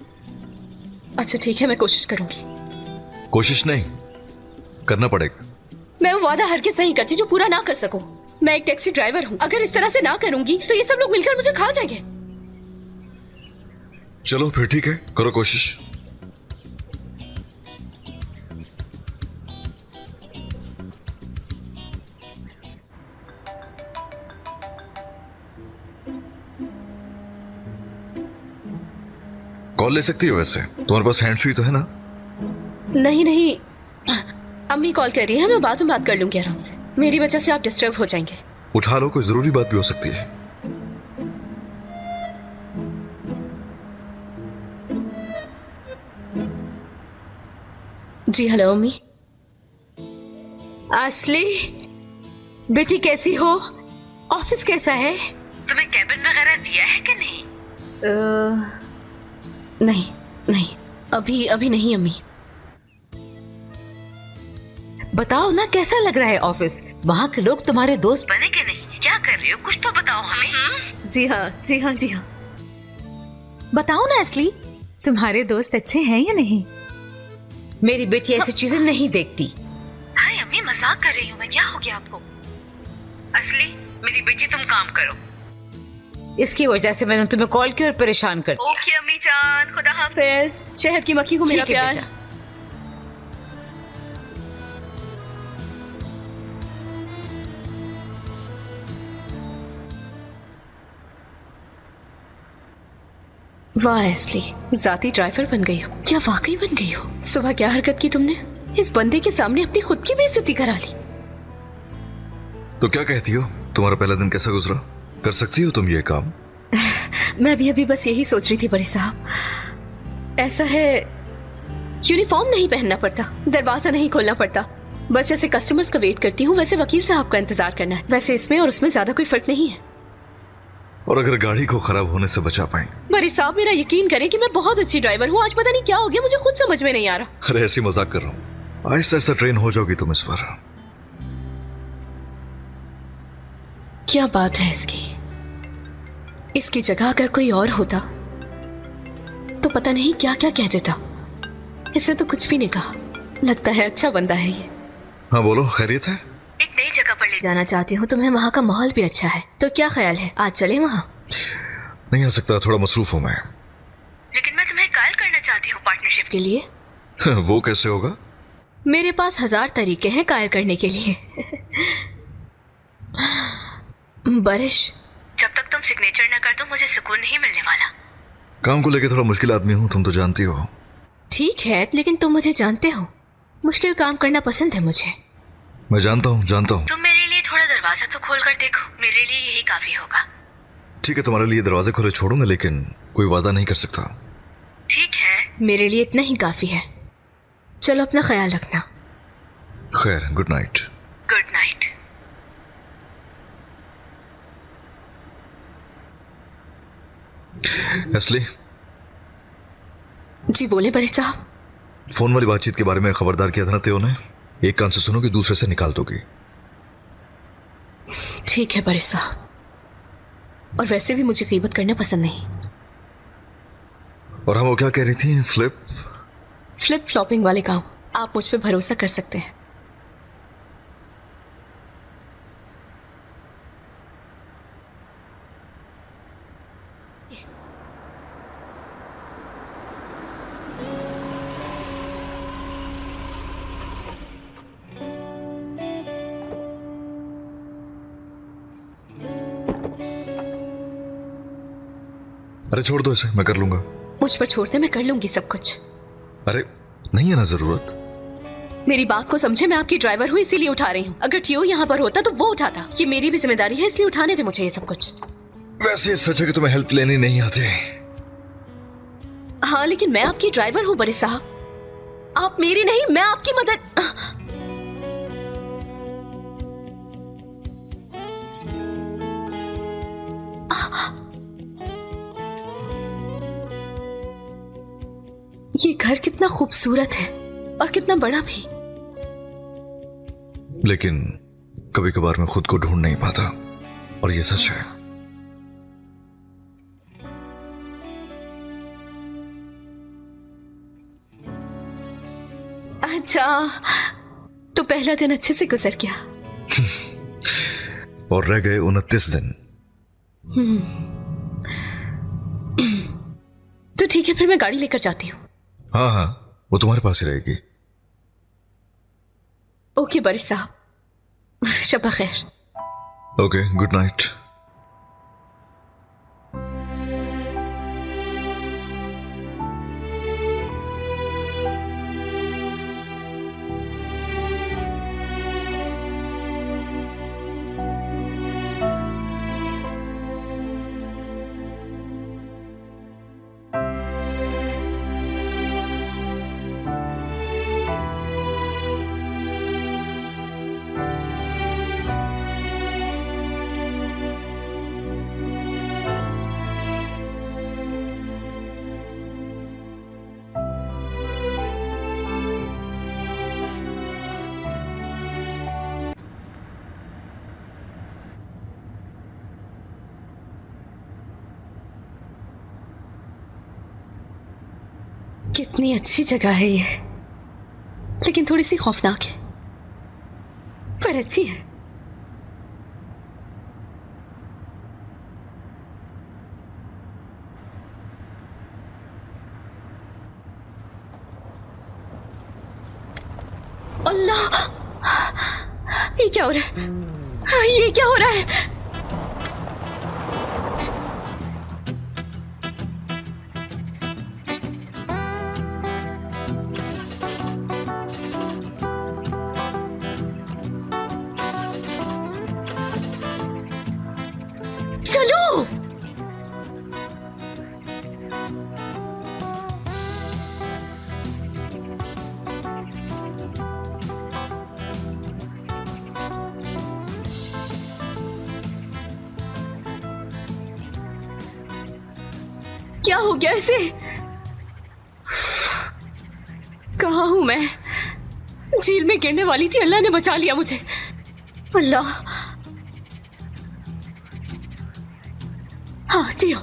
[SPEAKER 2] अच्छा ठीक है, मैं कोशिश करूंगी।
[SPEAKER 1] कोशिश नहीं, करना पड़ेगा।
[SPEAKER 2] मैं वो वादा हरगिज़ नहीं करती जो पूरा ना कर सकूं। मैं एक टैक्सी ड्राइवर हूं, अगर इस तरह से ना करूंगी तो ये सब लोग मिलकर मुझे खा जाएंगे।
[SPEAKER 1] चलो फिर ठीक है, करो कोशिश। कॉल ले सकती हो वैसे, तुम्हारे पास हैंड फ्री तो है ना?
[SPEAKER 2] नहीं नहीं, अम्मी कॉल कर रही है, मैं बाद में बात कर लूंगी आराम से। मेरी वजह से आप डिस्टर्ब हो जाएंगे।
[SPEAKER 1] उठा लो, कोई जरूरी बात भी हो सकती है।
[SPEAKER 2] जी हेलो अम्मी।
[SPEAKER 7] असली बेटी कैसी हो? ऑफिस कैसा है? तुम्हें कैबिन वगैरह दिया है कि नहीं?
[SPEAKER 2] नहीं नहीं, अभी अभी नहीं अम्मी।
[SPEAKER 7] बताओ ना, कैसा लग रहा है ऑफिस? वहाँ के लोग तुम्हारे दोस्त बने कि नहीं? क्या कर रहे हो, कुछ तो बताओ हमें।
[SPEAKER 2] जी हाँ जी हाँ जी हाँ।
[SPEAKER 10] बताओ ना असली, तुम्हारे दोस्त अच्छे हैं या नहीं?
[SPEAKER 7] मेरी बेटी ऐसी चीजें नहीं देखती।
[SPEAKER 10] हाय अम्मी, मजाक कर रही हूँ मैं, क्या हो गया आपको?
[SPEAKER 7] असली मेरी बेटी, तुम काम करो। इसकी वजह से मैंने तुम्हें कॉल किया और परेशान कर दिया।
[SPEAKER 2] ओके अम्मी जान, खुदा हाफिज। शहद की मक्खी को मेरा
[SPEAKER 7] ठीक है
[SPEAKER 2] प्यार।
[SPEAKER 7] बेटा।
[SPEAKER 2] वाह एस्ली, जाती ड्राइवर बन गई हो। क्या वाकई बन गई हो? सुबह क्या हरकत की तुमने? इस बंदे के सामने अपनी खुद की बेइज्जती करा ली।
[SPEAKER 1] तो क्या कहती हो, तुम्हारा पहला दिन कैसा गुजरा? कर सकती हो तुम ये काम?
[SPEAKER 2] मैं भी अभी बस यही सोच रही थी बड़े साहब। ऐसा है, यूनिफॉर्म नहीं पहनना पड़ता, दरवाजा नहीं खोलना पड़ता। बस जैसे कस्टमर्स का वेट करती हूँ वैसे वकील साहब का इंतजार करना है। वैसे इसमें और उसमें ज्यादा कोई फर्क नहीं है।
[SPEAKER 1] और अगर गाड़ी को खराब होने से बचा पाए?
[SPEAKER 2] बड़े साहब मेरा यकीन करें कि मैं बहुत अच्छी ड्राइवर हूँ। आज पता नहीं क्या हो गया, मुझे खुद समझ में नहीं आ रहा।
[SPEAKER 1] अरे ऐसी मजाक कर रहा हूँ, आहिस्ता आहिस्ता ट्रेन हो जाओगी तुम इस बार।
[SPEAKER 2] क्या बात है इसकी जगह अगर कोई और होता तो पता नहीं क्या क्या कह देता। इसने तो कुछ भी नहीं कहा। लगता है अच्छा बंदा है ये।
[SPEAKER 1] हाँ बोलो, खैरियत है?
[SPEAKER 9] एक नई जगह पर ले जाना चाहती हूँ तुम्हें, वहाँ का माहौल भी अच्छा है। तो क्या ख्याल है, आज चले वहाँ?
[SPEAKER 1] नहीं आ सकता, थोड़ा मसरूफ हूँ मैं।
[SPEAKER 9] लेकिन मैं तुम्हें कॉल करना चाहती हूँ पार्टनरशिप के लिए।
[SPEAKER 1] वो कैसे होगा?
[SPEAKER 9] मेरे पास 1000 तरीके हैं कायल करने के लिए। बारिश, जब तक तुम सिग्नेचर न कर दो मुझे सुकून नहीं मिलने वाला।
[SPEAKER 1] काम को लेके थोड़ा मुश्किल आदमी हूँ, तुम तो जानती हो।
[SPEAKER 9] ठीक है, लेकिन तुम मुझे जानते हो, मुश्किल काम करना पसंद है मुझे।
[SPEAKER 1] मैं जानता हूँ जानता हूँ।
[SPEAKER 9] तुम मेरे लिए थोड़ा दरवाजा तो खोल कर देखो, मेरे लिए यही काफी होगा।
[SPEAKER 1] ठीक है, तुम्हारे लिए दरवाजे खुले छोड़ूंगा, लेकिन कोई वादा नहीं कर सकता।
[SPEAKER 9] ठीक है, मेरे लिए इतना ही काफी है। चलो अपना ख्याल रखना।
[SPEAKER 1] खैर, गुड नाइट।
[SPEAKER 9] Good night.
[SPEAKER 1] असली,
[SPEAKER 2] जी बोले बड़े साहब।
[SPEAKER 1] फोन वाली बातचीत के बारे में खबरदार किया था ना तेओ ने। एक कान से सुनोगी, दूसरे से निकाल दोगी।
[SPEAKER 2] ठीक है बड़े साहब, और वैसे भी मुझे गीबत करना पसंद नहीं।
[SPEAKER 1] और हम वो क्या कह रही थी?
[SPEAKER 2] फ्लिप फ्लॉपिंग वाले काम आप मुझ पे भरोसा कर सकते हैं।
[SPEAKER 1] अरे छोड़ दो इसे, मैं कर लूंगा।
[SPEAKER 2] मुझ पर छोड़ते, मैं कर लूंगी सब कुछ।
[SPEAKER 1] अरे नहीं है ना जरूरत।
[SPEAKER 2] मेरी बात को समझे, मैं आपकी ड्राइवर हूँ इसीलिए उठा रही हूँ। अगर टियो यहाँ पर होता तो वो उठाता। ये मेरी भी जिम्मेदारी है, इसलिए उठाने दे मुझे ये सब कुछ।
[SPEAKER 1] वैसे सच है कि तुम्हें हेल्प लेनी नहीं आते।
[SPEAKER 2] हाँ लेकिन मैं आपकी ड्राइवर हूँ बड़े साहब, आप मेरी नहीं, मैं आपकी मदद। ये घर कितना खूबसूरत है और कितना बड़ा भी।
[SPEAKER 1] लेकिन कभी कभार मैं खुद को ढूंढ नहीं पाता, और ये सच है।
[SPEAKER 2] अच्छा, तो पहला दिन अच्छे से गुजर गया।
[SPEAKER 1] और रह गए 29 दिन।
[SPEAKER 2] तो ठीक है, फिर मैं गाड़ी लेकर जाती हूँ।
[SPEAKER 1] हाँ हाँ, वो तुम्हारे पास ही रहेगी।
[SPEAKER 2] ओके बड़े साहब, शब्बा खैर।
[SPEAKER 1] Okay, good night.
[SPEAKER 2] कितनी अच्छी जगह है ये, लेकिन थोड़ी सी खौफनाक है, पर अच्छी है। अल्लाह, ये क्या हो रहा है? ये क्या हो रहा है? चलो। क्या हो गया इसे? कहाँ हूं मैं? झील में गिरने वाली थी, अल्लाह ने बचा लिया मुझे। अल्लाह। हाँ टियो,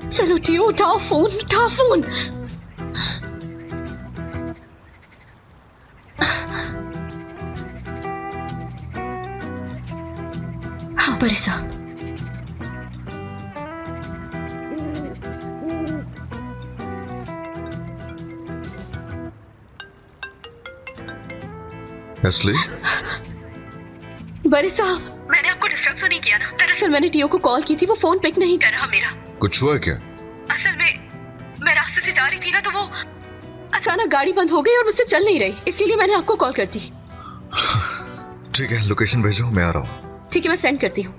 [SPEAKER 2] चलो टियो, उठाओ फोन, उठाओ फोन। हाँ बरिसा,
[SPEAKER 1] एस्ली,
[SPEAKER 2] बड़े साहब, मैंने आपको डिस्टर्ब तो नहीं किया ना? दरअसल मैंने टियो को कॉल की थी, वो फोन पिक नहीं कर रहा मेरा।
[SPEAKER 1] कुछ हुआ क्या?
[SPEAKER 2] असल में मैं रास्ते से जा रही थी ना, तो वो अचानक गाड़ी बंद हो गई और मुझसे चल नहीं रही, इसीलिए मैंने आपको कॉल कर दी।
[SPEAKER 1] ठीक है, लोकेशन भेजो, मैं आ रहा हूँ।
[SPEAKER 2] ठीक है, मैं सेंड करती हूँ।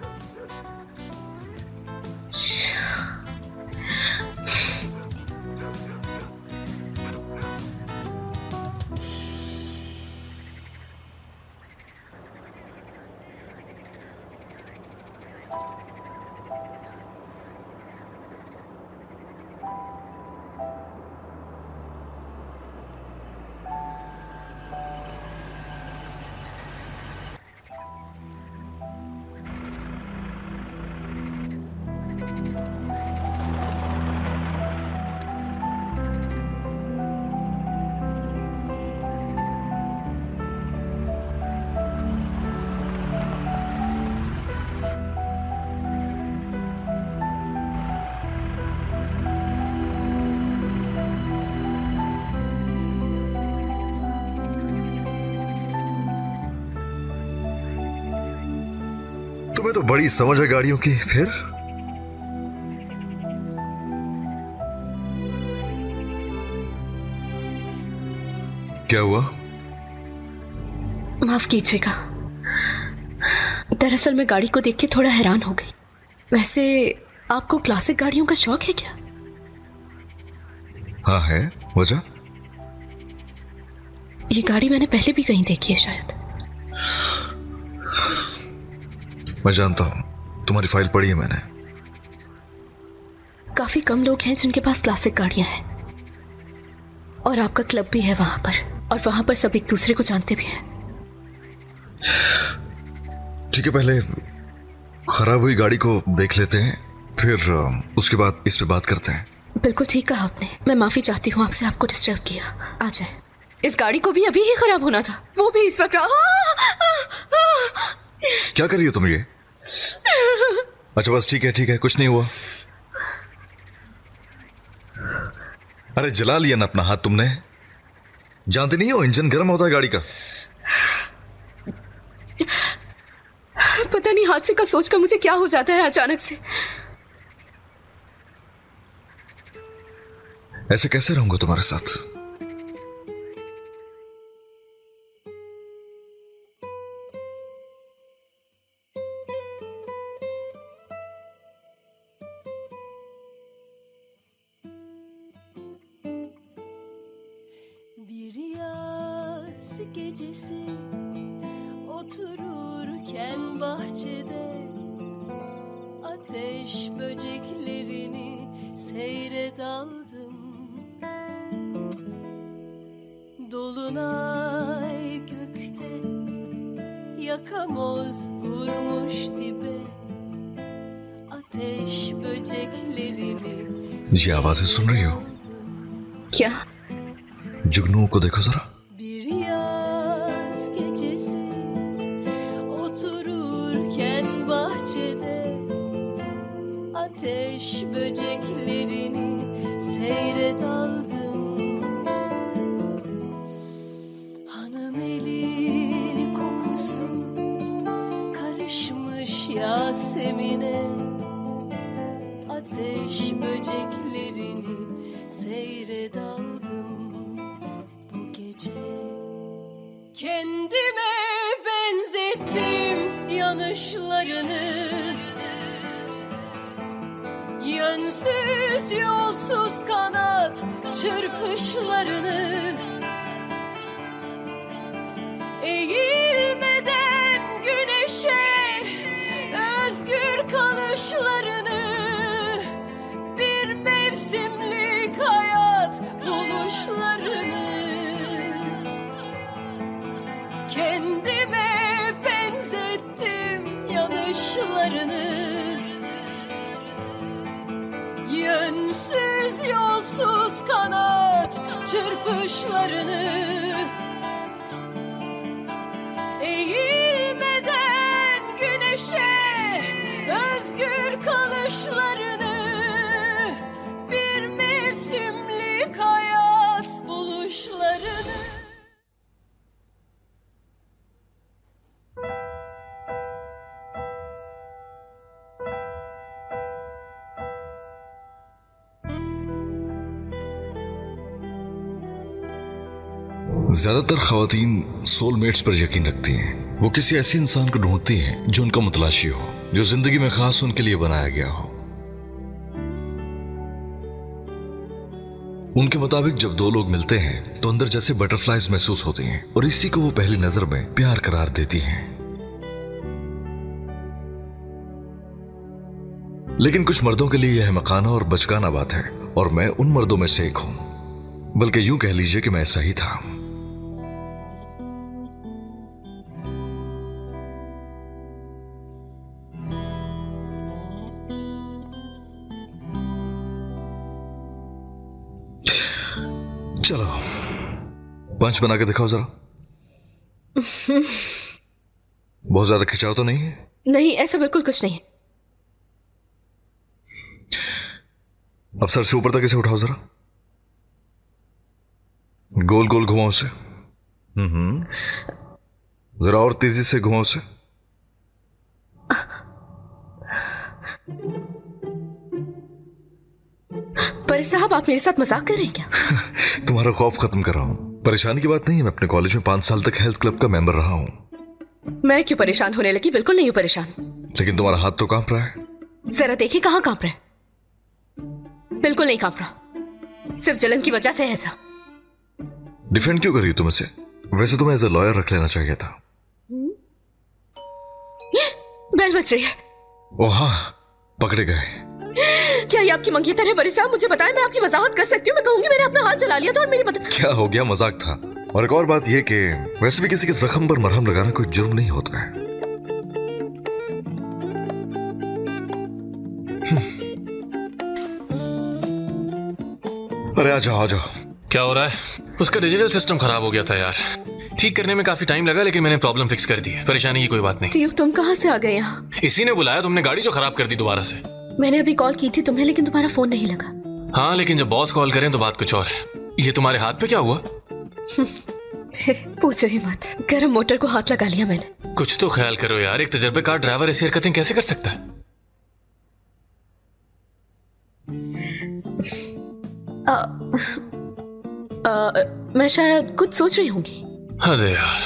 [SPEAKER 1] तुम्हें तो बड़ी समझ है गाड़ियों की। फिर क्या हुआ?
[SPEAKER 2] माफ कीजिएगा, दरअसल मैं गाड़ी को देख के थोड़ा हैरान हो गई। वैसे आपको क्लासिक गाड़ियों का शौक है क्या?
[SPEAKER 1] हाँ है। वजह?
[SPEAKER 2] ये गाड़ी मैंने पहले भी कहीं देखी है शायद।
[SPEAKER 1] मैं जानता हूं, तुम्हारी फाइल पढ़ी है मैंने।
[SPEAKER 2] काफी कम लोग हैं जिनके पास क्लासिक गाड़ियां हैं, और आपका क्लब भी है वहां पर, और वहां पर सब एक दूसरे को जानते भी हैं।
[SPEAKER 1] ठीक है, पहले खराब हुई गाड़ी को देख लेते हैं, फिर उसके बाद इस पे बात करते हैं।
[SPEAKER 2] बिल्कुल ठीक कहा आपने। मैं माफी चाहती हूँ आपसे, आपको डिस्टर्ब किया। आ जाए। इस गाड़ी को भी अभी ही खराब होना था, वो भी इस वक्त।
[SPEAKER 1] क्या कर रही हो तुम ये? अच्छा बस ठीक है, कुछ नहीं हुआ। अरे जला लिया ना अपना हाथ तुमने। जानती नहीं हो इंजन गर्म होता है गाड़ी का।
[SPEAKER 2] पता नहीं हादसे का सोचकर मुझे क्या हो जाता है अचानक से।
[SPEAKER 1] ऐसे कैसे रहूंगा तुम्हारे साथ?
[SPEAKER 4] Bir yaz gecesi otururken bahçede ateş böceklerini seyre daldım. Dolunay gökte Yakamoz vurmuş dibe ateş böceklerini.
[SPEAKER 1] ये आवाजें सुन रही हो?
[SPEAKER 2] क्या?
[SPEAKER 1] जुगनुओं को देखो जरा।
[SPEAKER 4] Bir yaz gecesi otururken bahçede ateş böceklerini seyre daldım. Hanım eli kokusu karışmış Yasemin'e ateş böceklerini seyre daldım bu gece. Kendime benzettim yanışlarını, yönsüz yolsuz kanat çırpışlarını, eğilmeden güneşe özgür kalışlarını, bir mevsimlik hayat buluşlarını. Kendime benzettim yanışlarını, yönsüz yolsuz kanat çırpışlarını, eğilmeden güneşe özgür kalışlarını, bir mevsimlik hayat buluşlarını.
[SPEAKER 1] ज्यादातर खवातीन सोलमेट्स पर यकीन रखती हैं। वो किसी ऐसे इंसान को ढूंढती हैं जो उनका मुतलाशी हो, जो जिंदगी में खास उनके लिए बनाया गया हो। उनके मुताबिक जब दो लोग मिलते हैं तो अंदर जैसे बटरफ्लाइज महसूस होती हैं और इसी को वो पहली नजर में प्यार करार देती हैं। लेकिन कुछ मर्दों के लिए यह मकाना और बचकाना बात है, और मैं उन मर्दों में से एक हूं। बल्कि यूं कह लीजिए कि मैं ऐसा ही था। चलो पंच बना के दिखाओ जरा। बहुत ज्यादा खिंचाव तो नहीं है?
[SPEAKER 2] नहीं, ऐसा बिल्कुल कुछ नहीं है।
[SPEAKER 1] अब सर से ऊपर तक इसे उठाओ जरा, गोल गोल घुमाओ उसे। जरा और तेजी से घुमाओ उसे।
[SPEAKER 2] पर साहब, आप मेरे साथ मजाक कर रहे हैं क्या?
[SPEAKER 1] तुम्हारा खौफ खत्म कर रहा हूं। परेशानी की बात नहीं है, मैं अपने कॉलेज में 5 साल तक हेल्थ क्लब का मेंबर रहा हूं।
[SPEAKER 2] मैं क्यों परेशान होने लगी? बिल्कुल नहीं हूं परेशान।
[SPEAKER 1] लेकिन तुम्हारा हाथ तो कांप रहा है।
[SPEAKER 2] जरा देखिए कहां कांप रहा है। बिल्कुल नहीं कांप रहा, सिर्फ जलन की वजह से है ऐसा।
[SPEAKER 1] डिफेंड क्यों कर रही हो तुम इसे? वैसे तुम्हें एज ए लॉयर रख लेना चाहिए था।
[SPEAKER 2] बेल बज रही है।
[SPEAKER 1] ओ हाँ, पकड़े गए।
[SPEAKER 2] क्या ये आपकी मंगेतर है बड़ी साहब? मुझे बताएं, मैं आपकी वजाहत कर सकती हूँ। मैं कहूंगी मैंने अपना हाथ चला लिया था और मेरी मदद।
[SPEAKER 1] क्या हो गया, मजाक था। और एक और बात यह कि वैसे भी किसी के जख्म पर मरहम लगाना कोई जुर्म नहीं होता है। अरे आ जाओ आ जाओ।
[SPEAKER 3] क्या हो रहा है? उसका डिजिटल सिस्टम खराब हो गया था यार। ठीक करने में काफी टाइम लगा, लेकिन मैंने प्रॉब्लम फिक्स कर दी है। परेशानी की कोई बात नहीं।
[SPEAKER 2] तुम कहाँ से आ गए यहाँ?
[SPEAKER 3] इसी ने बुलाया, तुमने गाड़ी जो खराब कर दी दोबारा से।
[SPEAKER 2] मैंने अभी कॉल की थी तुम्हें, लेकिन तुम्हारा फोन नहीं लगा।
[SPEAKER 3] हाँ, लेकिन जब बॉस कॉल करें तो बात कुछ और है। ये तुम्हारे हाथ पे क्या हुआ?
[SPEAKER 2] पूछो ही मत, गरम मोटर को हाथ लगा लिया मैंने।
[SPEAKER 3] कुछ तो ख्याल करो यार, एक तजर्बेकार ड्राइवर ऐसी हरकतें कैसे कर सकता है?
[SPEAKER 2] मैं शायद कुछ सोच रही होंगी।
[SPEAKER 3] अरे यार,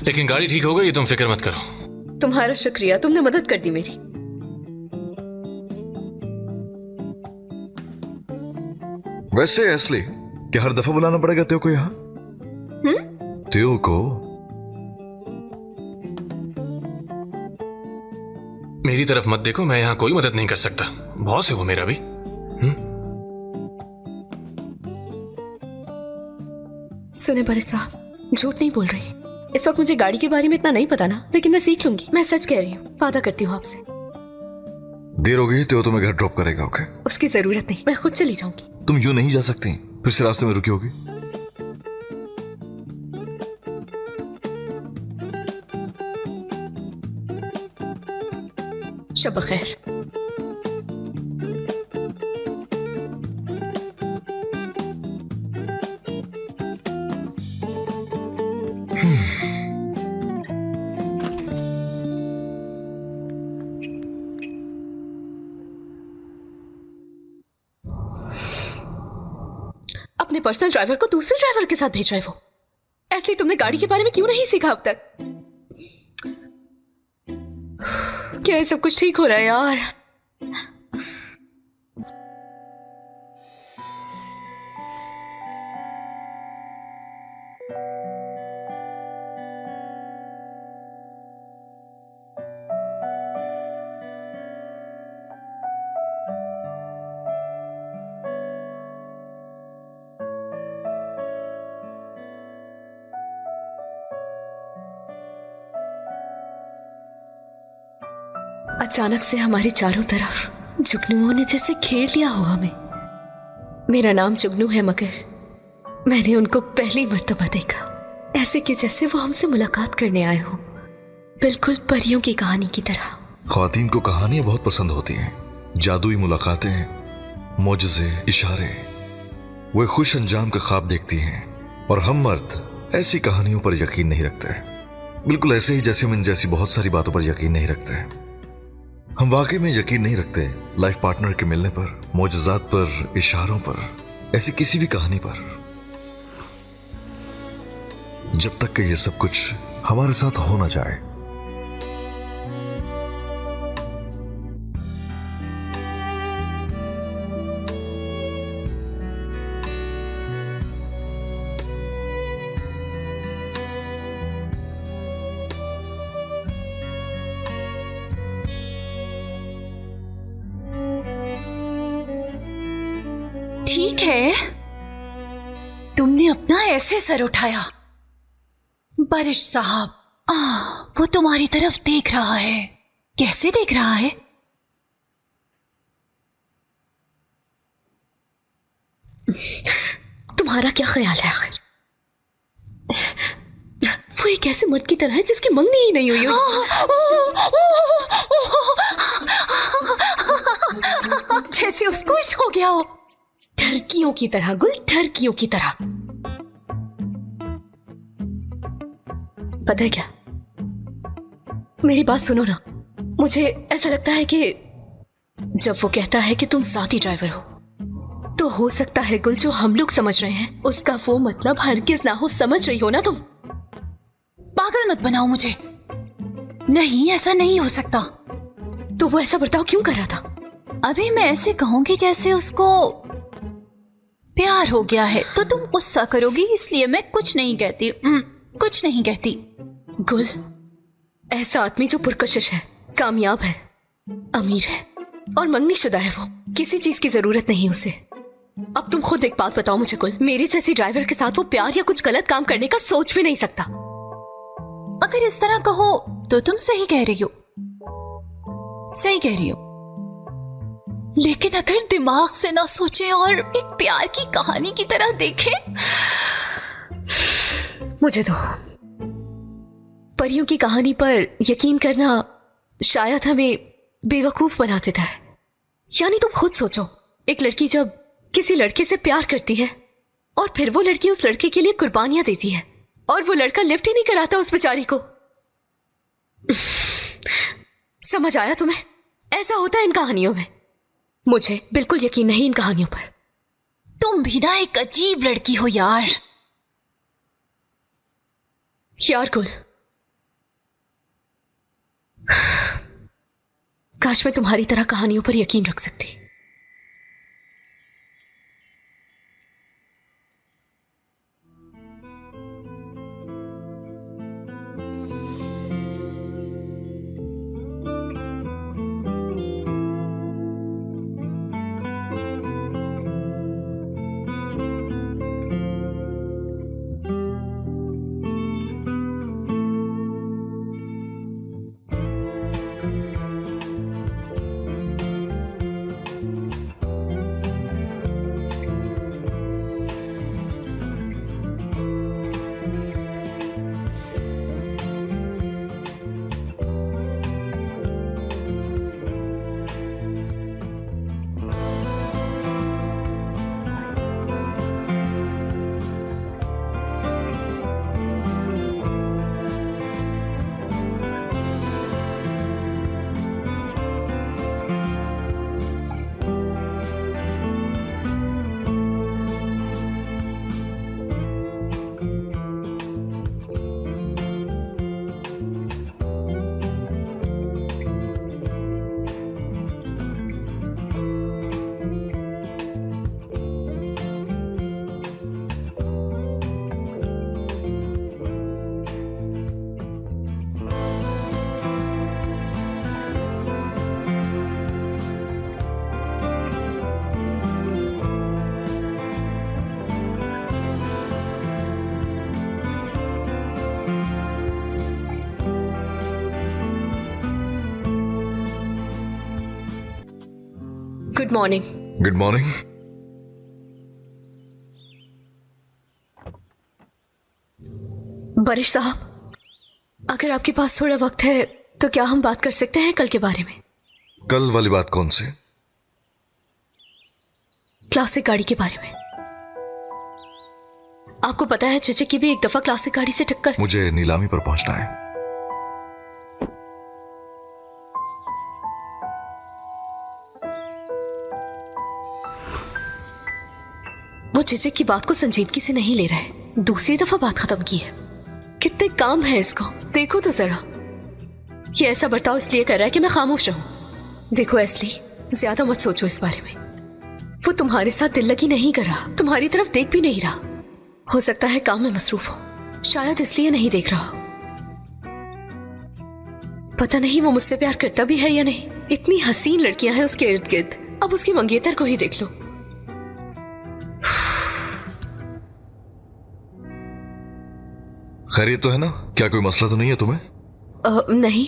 [SPEAKER 3] लेकिन गाड़ी ठीक हो गई, तुम फिक्र मत करो।
[SPEAKER 2] तुम्हारा शुक्रिया, तुमने मदद कर दी मेरी।
[SPEAKER 1] वैसे एस्ली, क्या हर दफा बुलाना पड़ेगा त्यो को यहाँ? त्यो को?
[SPEAKER 3] मेरी तरफ मत देखो, मैं यहाँ कोई मदद नहीं कर सकता। बॉस है वो मेरा भी।
[SPEAKER 2] सुने बड़े साहब, झूठ नहीं बोल रही। इस वक्त मुझे गाड़ी के बारे में इतना नहीं पता ना, लेकिन मैं सीख लूंगी। मैं सच कह रही हूँ, वादा करती हूँ आपसे।
[SPEAKER 1] देर हो गई तो तुम्हें घर ड्रॉप करेगा। ओके?
[SPEAKER 2] उसकी जरूरत नहीं, मैं खुद चली जाऊंगी।
[SPEAKER 1] तुम यूं नहीं जा सकती, फिर से रास्ते में रुकी होगी।
[SPEAKER 2] शब खैर। अपने पर्सनल ड्राइवर को दूसरे ड्राइवर के साथ भेज रहे हो। ऐसे तुमने गाड़ी के बारे में क्यों नहीं सीखा अब तक? क्या ये सब कुछ ठीक हो रहा है यार? अचानक से हमारे चारों तरफ जुगनुओं ने जैसे घेर लिया हो हमें। मेरा नाम जुगनू है, मगर मैंने उनको पहली मर्तबा देखा ऐसे कि जैसे वो हमसे मुलाकात करने आए हो, बिल्कुल परियों की कहानी की तरह।
[SPEAKER 1] ख्वातीन को कहानियां बहुत पसंद होती हैं, जादुई मुलाकातें, मोजज़े, इशारे। वो एक खुश अंजाम का ख्वाब देखती हैं, और हम मर्द ऐसी कहानियों पर यकीन नहीं रखते। बिल्कुल ऐसे ही जैसे हम इन जैसी बहुत सारी बातों पर यकीन नहीं रखते। हम वाकई में यकीन नहीं रखते लाइफ पार्टनर के मिलने पर, मोजज़ात पर, इशारों पर, ऐसी किसी भी कहानी पर, जब तक कि ये सब कुछ हमारे साथ हो ना जाए।
[SPEAKER 10] ठीक है, तुमने अपना ऐसे सर उठाया। बारिश साहब, वो तुम्हारी तरफ देख रहा है। कैसे देख रहा है?
[SPEAKER 2] तुम्हारा क्या ख्याल है आखिर? वो एक ऐसे मर्द की तरह है जिसकी मंगनी ही नहीं हुई हो।
[SPEAKER 10] जैसे उसको इश्क हो गया हो।
[SPEAKER 2] ठरकियों की तरह गुल, ठरकियों की तरह। पता है क्या, मेरी बात सुनो ना। मुझे ऐसा लगता है कि जब वो कहता है कि तुम साथी ड्राइवर हो, तो हो सकता है गुल जो हम लोग समझ रहे हैं उसका वो मतलब हरगिज ना हो। समझ रही हो ना तुम?
[SPEAKER 10] पागल मत बनाओ मुझे। नहीं, ऐसा नहीं हो सकता।
[SPEAKER 2] तो वो ऐसा बर्ताव क्यों कर रहा था?
[SPEAKER 10] अभी मैं ऐसे कहूंगी जैसे उसको प्यार हो गया है, तो तुम गुस्सा करोगी, इसलिए मैं कुछ नहीं कहती। कुछ नहीं कहती।
[SPEAKER 2] गुल, ऐसा आदमी जो पुरकशिश है, कामयाब है, अमीर है और मंगनीशुदा है, वो किसी चीज की जरूरत नहीं उसे। अब तुम खुद एक बात बताओ मुझे गुल, मेरे जैसी ड्राइवर के साथ वो प्यार या कुछ गलत काम करने का सोच भी नहीं सकता।
[SPEAKER 10] अगर इस तरह कहो तो तुम सही कह रही हो, सही कह रही हो। लेकिन अगर दिमाग से ना सोचे और एक प्यार की कहानी की तरह देखें।
[SPEAKER 2] मुझे तो परियों की कहानी पर यकीन करना शायद हमें बेवकूफ बना देता है। यानी तुम खुद सोचो, एक लड़की जब किसी लड़के से प्यार करती है और फिर वो लड़की उस लड़के के लिए कुर्बानियां देती है और वो लड़का लिफ्ट ही नहीं कराता उस बेचारी को। समझ आया तुम्हें? ऐसा होता है इन कहानियों में। मुझे बिल्कुल यकीन नहीं इन कहानियों पर।
[SPEAKER 10] तुम भी ना एक अजीब लड़की हो यार।
[SPEAKER 2] यार गुल, काश मैं तुम्हारी तरह कहानियों पर यकीन रख सकती। Good morning.
[SPEAKER 1] Good morning.
[SPEAKER 2] बारिश साहब, अगर आपके पास थोड़ा वक्त है तो क्या हम बात कर सकते हैं कल के बारे में?
[SPEAKER 1] कल वाली बात कौन सी?
[SPEAKER 2] क्लासिक गाड़ी के बारे में। आपको पता है चचे की भी एक दफा क्लासिक गाड़ी से टक्कर।
[SPEAKER 1] मुझे नीलामी पर पहुंचना है।
[SPEAKER 2] वो चचे की बात को संजीदगी से नहीं ले रहा है। दूसरी दफा बात खत्म की है। कितने काम है इसको, देखो तो जरा। ये ऐसा बर्ताव इसलिए कर रहा है कि मैं खामोश रहूं। देखो एस्ली, ज्यादा मत सोचो इस बारे में। वो तुम्हारे साथ दिल लगी नहीं कर रहा, तुम्हारी तरफ देख भी नहीं रहा। हो सकता है काम में मसरूफ हो, शायद इसलिए नहीं देख रहा। पता नहीं वो मुझसे प्यार करता भी है या नहीं। इतनी हसीन लड़कियां हैं उसके इर्द गिर्द, अब उसकी मंगेतर को ही देख लो।
[SPEAKER 1] खैरियत तो है ना? क्या कोई मसला तो नहीं है तुम्हें?
[SPEAKER 2] नहीं,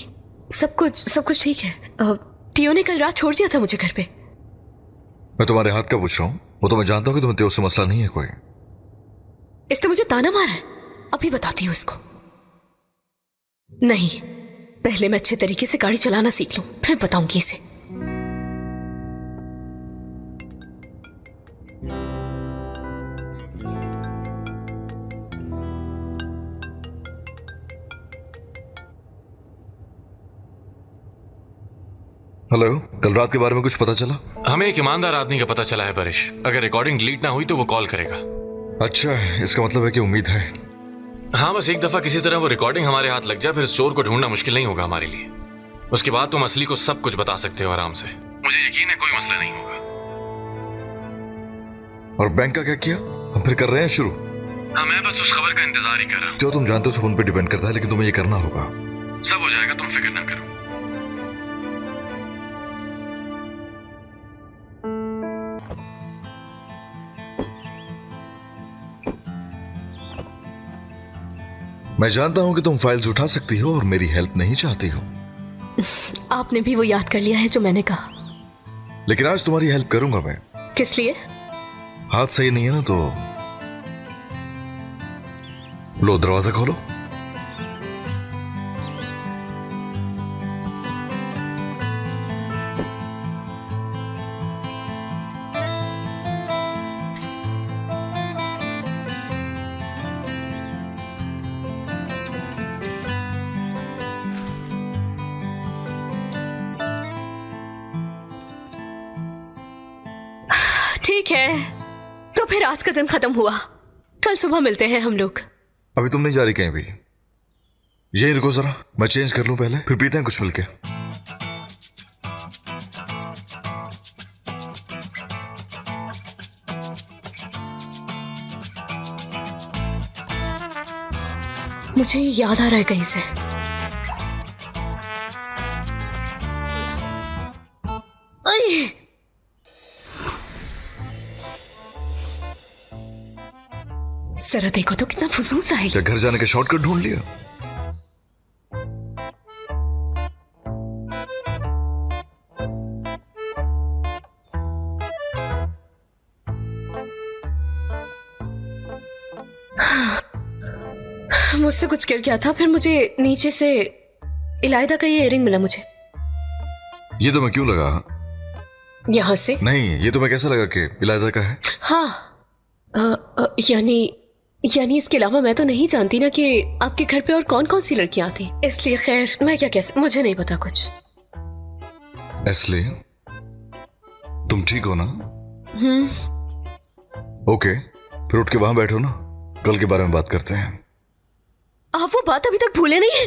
[SPEAKER 2] सब कुछ ठीक है। टियो ने कल रात छोड़ दिया था मुझे घर पे।
[SPEAKER 1] मैं तुम्हारे हाथ का पूछ रहा हूँ। वो तो मैं जानता हूँ कि तुम्हें त्यो से मसला नहीं है कोई।
[SPEAKER 2] इसने मुझे ताना मारा है। अभी बताती हूँ इसको। नहीं, पहले मैं अच्छे तरीके से गाड़ी चलाना सीख लूं, फिर बताऊंगी इसे।
[SPEAKER 1] हेलो, कल रात के बारे में कुछ पता चला?
[SPEAKER 3] हमें एक ईमानदार आदमी का पता चला है बारिश। अगर रिकॉर्डिंग डिलीट ना हुई तो वो कॉल करेगा।
[SPEAKER 1] अच्छा, इसका मतलब है कि उम्मीद है।
[SPEAKER 3] हाँ, बस एक दफा किसी तरह वो रिकॉर्डिंग हमारे हाथ लग जाए, फिर चोर को ढूंढना मुश्किल नहीं होगा हमारे लिए। उसके बाद तुम असली को सब कुछ बता सकते हो आराम से। मुझे यकीन है कोई मसला नहीं होगा।
[SPEAKER 1] और बैंक का क्या किया? हम फिर कर रहे हैं शुरू।
[SPEAKER 3] हाँ, मैं बस उस खबर का इंतजार ही कर रहा हूँ।
[SPEAKER 1] जो तुम जानते हो सब उन पर डिपेंड करता है, लेकिन तुम्हें ये करना होगा।
[SPEAKER 3] सब हो जाएगा, तुम फिक्र ना करो।
[SPEAKER 1] मैं जानता हूं कि तुम फाइल्स उठा सकती हो और मेरी हेल्प नहीं चाहती हो।
[SPEAKER 2] आपने भी वो याद कर लिया है जो मैंने कहा।
[SPEAKER 1] लेकिन आज तुम्हारी हेल्प करूंगा मैं।
[SPEAKER 2] किस लिए?
[SPEAKER 1] हाथ सही नहीं है ना, तो लो दरवाजा खोलो।
[SPEAKER 2] ठीक है, तो फिर आज का दिन खत्म हुआ। कल सुबह मिलते हैं हम लोग।
[SPEAKER 1] अभी तुम नहीं जा रही कहीं भी? यही रुको जरा, मैं चेंज कर लूं पहले, फिर पीते हैं कुछ मिलके।
[SPEAKER 2] मुझे याद आ रहा है कहीं से। अरे जरा देखो तो कितना फजूल सा है।
[SPEAKER 1] क्या घर जाने का शॉर्टकट ढूंढ लिया?
[SPEAKER 2] मुझसे कुछ गिर गया था, फिर मुझे नीचे से इलायदा का ये इयरिंग मिला मुझे।
[SPEAKER 1] ये तो मैं क्यों लगा?
[SPEAKER 2] यहाँ से
[SPEAKER 1] नहीं, ये तो मैं कैसे लगा कि इलायदा का है?
[SPEAKER 2] हाँ, यानी इसके अलावा मैं तो नहीं जानती ना कि आपके घर पे और कौन कौन सी लड़कियां थी। इसलिए खैर मैं क्या कैसे, मुझे नहीं पता कुछ।
[SPEAKER 1] इसलिए तुम ठीक हो ना? ओके, फिर उठ के वहां बैठो ना, कल के बारे में बात करते हैं।
[SPEAKER 2] आप वो बात अभी तक भूले नहीं है?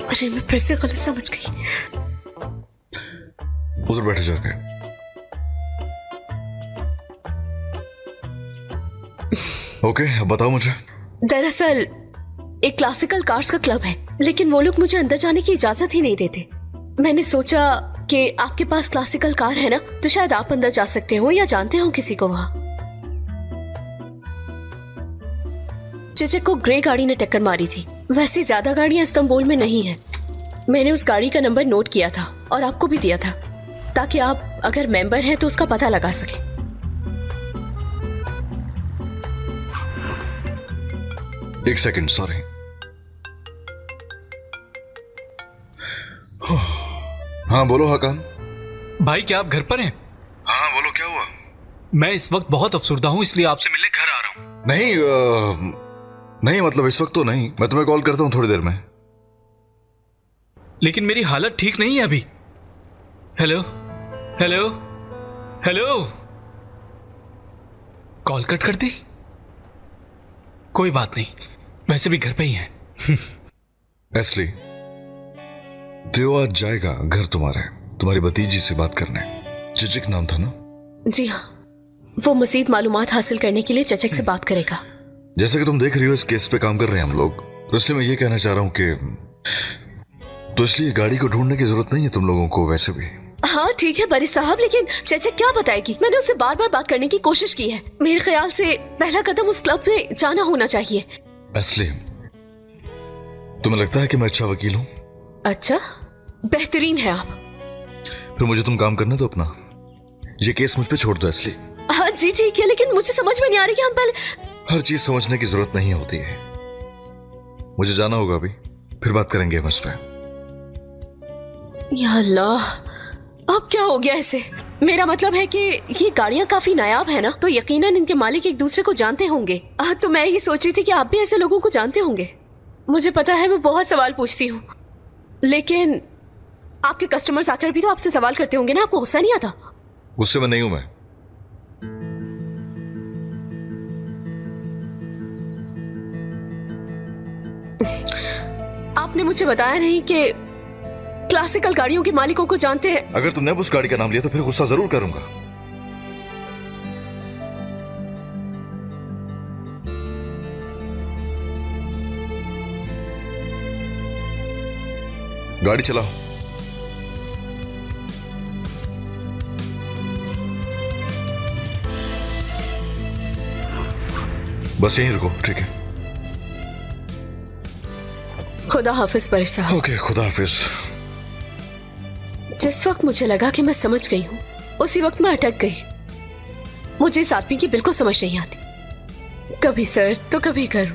[SPEAKER 2] अरे मैं फिर से गलत समझ गई।
[SPEAKER 1] उधर बैठे जाके। ओके, अब बताओ मुझे।
[SPEAKER 2] दरअसल एक क्लासिकल कार्स का क्लब है, लेकिन वो लोग मुझे अंदर जाने की इजाजत ही नहीं देते। मैंने सोचा कि आपके पास क्लासिकल कार है ना, तो शायद आप अंदर जा सकते हो या जानते हो किसी को वहां। चेचक को ग्रे गाड़ी ने टक्कर मारी थी। वैसे ज्यादा गाड़ियां इस्तांबुल में नहीं है। मैंने उस गाड़ी का नंबर नोट किया था और आपको भी दिया था, ताकि आप अगर मेंबर हैं तो उसका पता लगा सकें।
[SPEAKER 1] एक सेकंड, सॉरी। हाँ बोलो हकान।
[SPEAKER 12] भाई क्या आप घर पर हैं?
[SPEAKER 1] हाँ बोलो, क्या हुआ?
[SPEAKER 12] मैं इस वक्त बहुत अफसुर्दा हूँ, इसलिए आपसे मिलने घर आ रहा हूँ।
[SPEAKER 1] नहीं मतलब इस वक्त तो नहीं, मैं तुम्हें कॉल करता हूँ थोड़ी देर में।
[SPEAKER 12] लेकिन मेरी हालत ठीक नहीं है अभी। Hello hello hello, call cut कर दी। कोई बात नहीं, वैसे भी घर पे ही हैं।
[SPEAKER 1] एस्ली, देव आज जाएगा घर तुम्हारी भतीजी से बात करने। चिचिक नाम था ना?
[SPEAKER 2] जी हाँ, वो मजीद मालूमात हासिल करने के लिए चचक से बात करेगा।
[SPEAKER 1] जैसा कि तुम देख रही हो इस केस पे काम कर रहे हैं हम लोग, तो इसलिए मैं ये कहना चाह रहा हूं कि तो इसलिए गाड़ी को ढूंढने की जरूरत नहीं है तुम लोगों को वैसे भी।
[SPEAKER 2] हाँ ठीक है बरी साहब, लेकिन चचक क्या बताएगी? मैंने उससे बार बार बात करने की कोशिश की है। मेरे ख्याल से पहला कदम उस क्लब में जाना होना चाहिए।
[SPEAKER 1] एस्ली, तुम्हें लगता है कि मैं अच्छा वकील हूँ?
[SPEAKER 2] अच्छा, बेहतरीन है आप।
[SPEAKER 1] फिर मुझे तुम काम करने दो अपना, ये केस मुझ पे छोड़ दो एस्ली।
[SPEAKER 2] हाँ जी ठीक है, लेकिन मुझे समझ में नहीं आ रही कि हम पहले।
[SPEAKER 1] हर चीज समझने की जरूरत नहीं होती है। मुझे जाना होगा अभी, फिर बात करेंगे हम इस पे।
[SPEAKER 2] या अल्लाह, अब क्या हो गया ऐसे? मेरा मतलब है कि ये गाड़ियां काफी नायाब है ना, तो यकीनन इनके मालिक एक दूसरे को जानते होंगे। तो मैं ये सोच रही थी कि आप भी ऐसे लोगों को जानते होंगे। मुझे पता है मैं बहुत सवाल पूछती हूँ, लेकिन आपके कस्टमर्स आकर भी तो आपसे सवाल करते होंगे ना, आपको गुस्सा नहीं आता?
[SPEAKER 1] गुस्से में नहीं हूं मैं।
[SPEAKER 2] आपने मुझे बताया नहीं कि क्लासिकल गाड़ियों के मालिकों को जानते हैं।
[SPEAKER 1] अगर तुमने उस गाड़ी का नाम लिया तो फिर गुस्सा जरूर करूंगा। गाड़ी चलाओ। बस यहीं रुको, ठीक है?
[SPEAKER 2] खुदा हाफिज परेश साहब।
[SPEAKER 1] ओके, खुदा हाफिज।
[SPEAKER 2] जिस वक्त मुझे लगा कि मैं समझ गई हूँ, उसी वक्त मैं अटक गई। मुझे इस आदमी की बिल्कुल समझ नहीं आती, कभी सर तो कभी घर।